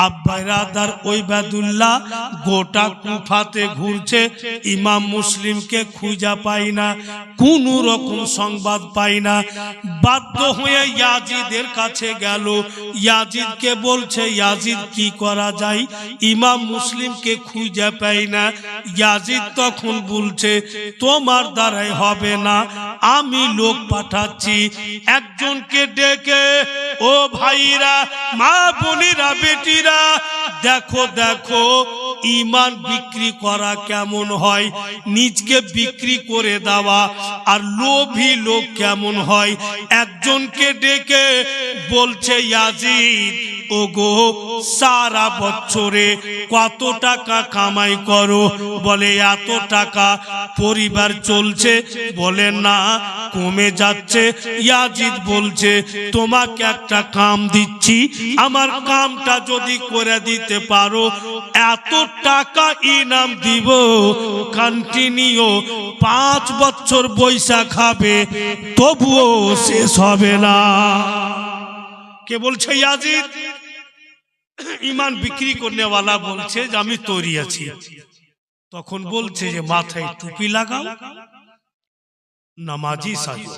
আব্বারাদার ওয়াইবাদুল্লাহ গোটা কুফাতে ঘুরছে, ইমাম মুসলিমকে খুঁজে পাই না, কোন রকম সংবাদ পাই না। বাধ্য হয়ে ইয়াজিদের কাছে গেল, ইয়াজিদকে বলছে ইয়াজিদ কি করা যায়, ইমাম মুসলিমকে খুঁজে পাই না। ইয়াজিদ তখন বলছে তোমার দ্বারাই হবে না, আমি লোক পাঠাচ্ছি, একজনকে ডেকে ও ভাইরা মা বোনেরা বেটিরা দেখো দেখো ইমান বিক্রি করা কেমন হয়, নিজকে বিক্রি করে দেওয়া আর লোভী লোক কেমন হয়। একজনকে ডেকে বলছে ইয়াজিদ ওগো সারা বছরে কত টাকা কামাই করো? বলে এত টাকা। পরিবার চলছে? বলে না, কমে যাচ্ছে। ইয়াজিদ বলছে তোমাকে একটা কাম দিচ্ছি, আমার কামটা যদি করে দিতে পারো এত টাকা ইনাম দিব, কন্টিনিউ 5 বছর বৈশা খাবে তবুও শেষ হবে না। কে বলছে? ইয়াজিদ। ইমান বিক্রি করনেওয়ালা বলছে যে আমি তৈরি আছি। তখন বলছে যে মাথায় টুপি লাগাও, নামাজি সাজো,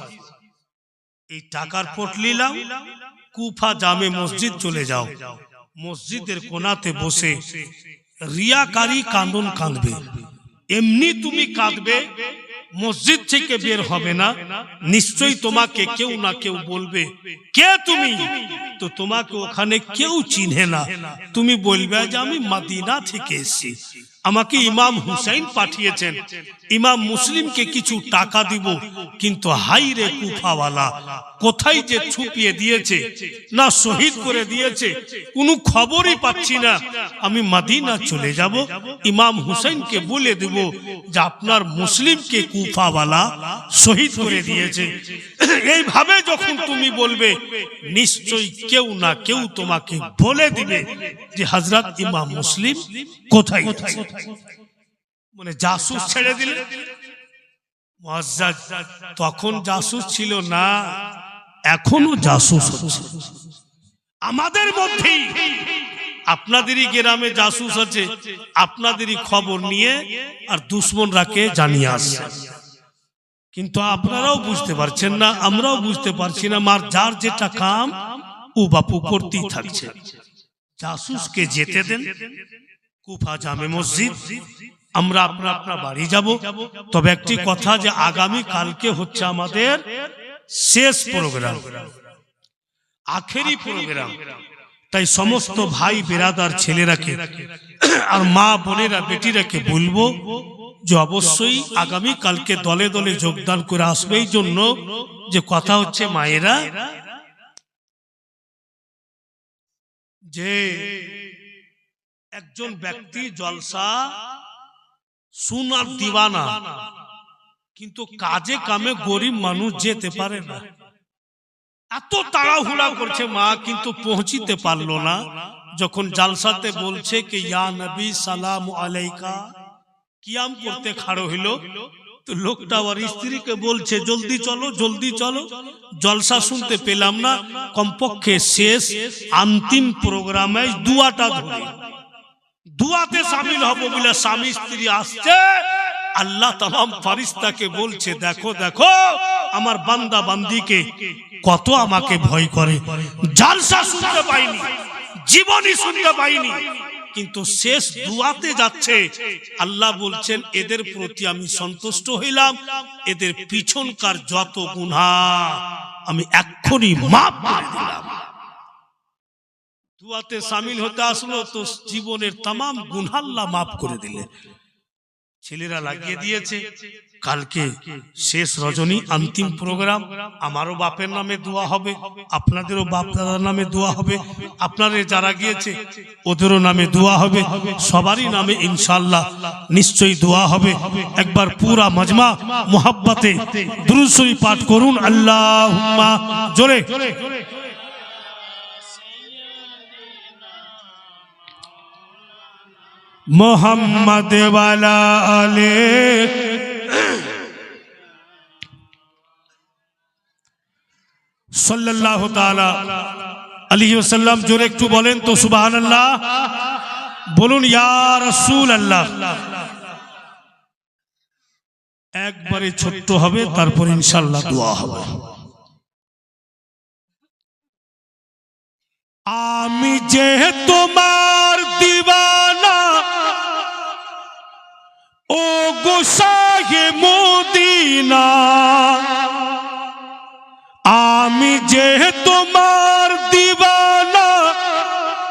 এই টাকার পটলি লাও, কুফা জামে মসজিদ চলে যাও, মসজিদের কোনাতে বসে রিয়াকারী কান্দন কাঁদবে। এমনি তুমি কাঁদবে, মসজিদ থেকে বের হবে না, নিশ্চয়ই তোমাকে কেউ না কেউ বলবে কে তুমি? তো তোমাকে ওখানে কেউ চিনে না, তুমি বলবে যে আমি মদিনা থেকে এসেছি, আমাকে ইমাম হুসাইন পাঠিয়েছেন, ইমাম মুসলিমকে কিছু টাকা দিব। কিন্তু হাই রে কুফাওয়ালা, কোথায় যে ছুপিয়ে দিয়েছে, না শহীদ করে দিয়েছে, কোনো খবরই পাচ্ছি না। আমি মদিনা চলে যাব, ইমাম হুসাইনকে বলে দেব যে আপনার মুসলিমকে কুফাওয়ালা শহীদ করে দিয়েছে। এইভাবে যখন তুমি বলবে, নিশ্চয়ই কেউ না কেউ তোমাকে বলে দিবে যে হযরত ইমাম মুসলিম কোথায়। মানে জাসুস ছেড়ে দিলে। মুআজ্জাজ তখন জাসুস ছিল না, এখনো জাসুস হচ্ছে আমাদের মধ্যেই। আপনাদেরই গ্রামে জাসুস আছে, আপনাদেরই খবর নিয়ে আর দুশমনরাকে জানিয়ে আসছে। কিন্তু আপনারাও বুঝতে পারছেন না, আমরাও বুঝতে পারছি না, মার যার যেটা কাম ও বাপু করতেই থাকছে। জাসুসকে যেতে দেন কুফা জামে মসজিদ, আমরা আপনার বাড়ি যাব। তবে একটি কথা, যে আগামী কালকে হচ্ছে আমাদের শেষ প্রোগ্রাম, আখেরি প্রোগ্রাম। তাই সমস্ত ভাই বেরাদার ছেলেরাকে আর মা বোনেরা বেটিরাকে বলবো যে অবশ্যই আগামী কালকে দলে দলে যোগদান করে আসবে। এই জন্য যে কথা হচ্ছে মায়েরা, যে একজন ব্যক্তি জলসা সুনার দিওয়ানা, কিন্তু কাজে কামে গরিব মানুষ যেতে পারে না। এত তাড়াহুড়া করছে মা, কিন্তু পৌঁছিতে পারলো না। যখন জালসাতে বলছে কি ইয়া নবী সালাম আলাইকা, কিয়াম করতে খাড়ো হইল, তো লোকটা ওর স্ত্রীকে বলছে জলদি চলো জলদি চলো। জলসা শুনতে পেলাম না, কমপক্ষে শেষ अंतिम প্রোগ্রামে দুয়াটা ধরে দুয়াতে শামিল হব বলে স্বামী স্ত্রী আসছে। আল্লাহ तमाम ফেরেশতাকে বলছে দেখো দেখো আমার বান্দা বান্দিকে কত আমাকে ভয় করে। জলসা শুনতে পাইনি, জীবনই শুনতে পাইনি, কিন্তু শেষ দুয়াতে যাচ্ছে। আল্লাহ বলছেন এদের প্রতি আমি সন্তুষ্ট হইলাম, এদের পিছনকার যত গুনাহ আমি এক্ষুনি মাফ করে দিলাম। দুয়াতে শামিল হতে আসলো তো জীবনের तमाम গুনাহ আল্লাহ মাফ করে দিলেন। ছেলেরা লাগিয়ে দিয়েছে, কালকে শেষ রজনী अंतिम প্রোগ্রাম। আমারও বাপের নামে দোয়া হবে, আপনাদেরও বাপ দাদার নামে দোয়া হবে, আপনারা যারা গিয়েছে ওদেরও নামে দোয়া হবে, সবারই নামে ইনশাআল্লাহ নিশ্চয়ই দোয়া হবে। একবার পুরা মজমা মোহাব্বতে দুরূদ শরীফ পাঠ করুন, আল্লাহুম্মা জোরে। मोहम्मद वाला आले सल्लल्लाहु ताला अलैहि वसल्लम। जोरे एकटू बोलें तो सुभान अल्लाह बोलुन, या रसूल अल्लाह। एक बारे छोट्टो हबे तारपर इंशाल्लाह दुआ हबे। आमी जे तुम्हार दीवाना ओ गुसाए मदीना, आमी जे तुम्हार दीवाना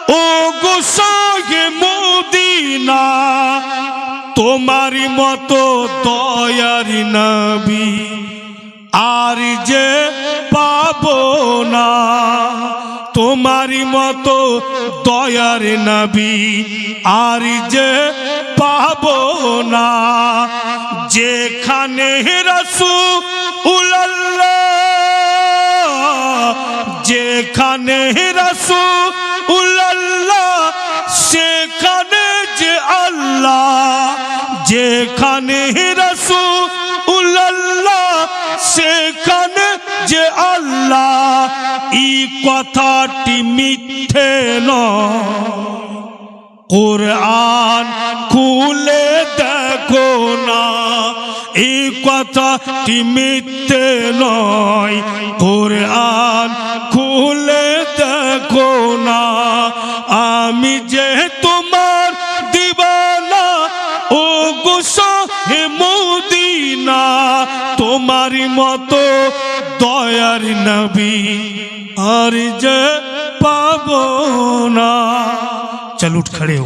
ओ गुसाए मदीना, तुम्हारी मतो दयारी नबी आर जे पाबो ना, তোমারি মতো দয়ার নবী আর যে পাবো না। যেখানে রাসূলুল্লাহ, যেখানে রাসূলুল্লাহ সেখানে যে আল্লাহ, যেখানে রাসূলুল্লাহ সেখানে যে আল্লাহ। এই কথাটি মিথ্যে নয়, কুরআন খুলে দেখো না। এই কথাটি মিথ্যে নয়, কুরআন খুলে দেখো না। আমি যে তোমার দিওয়ানা ও গো শাহে মদিনা, তোমারই মতো দয়ার নবী আর যে পাবো না। चल उठ खड़े हो।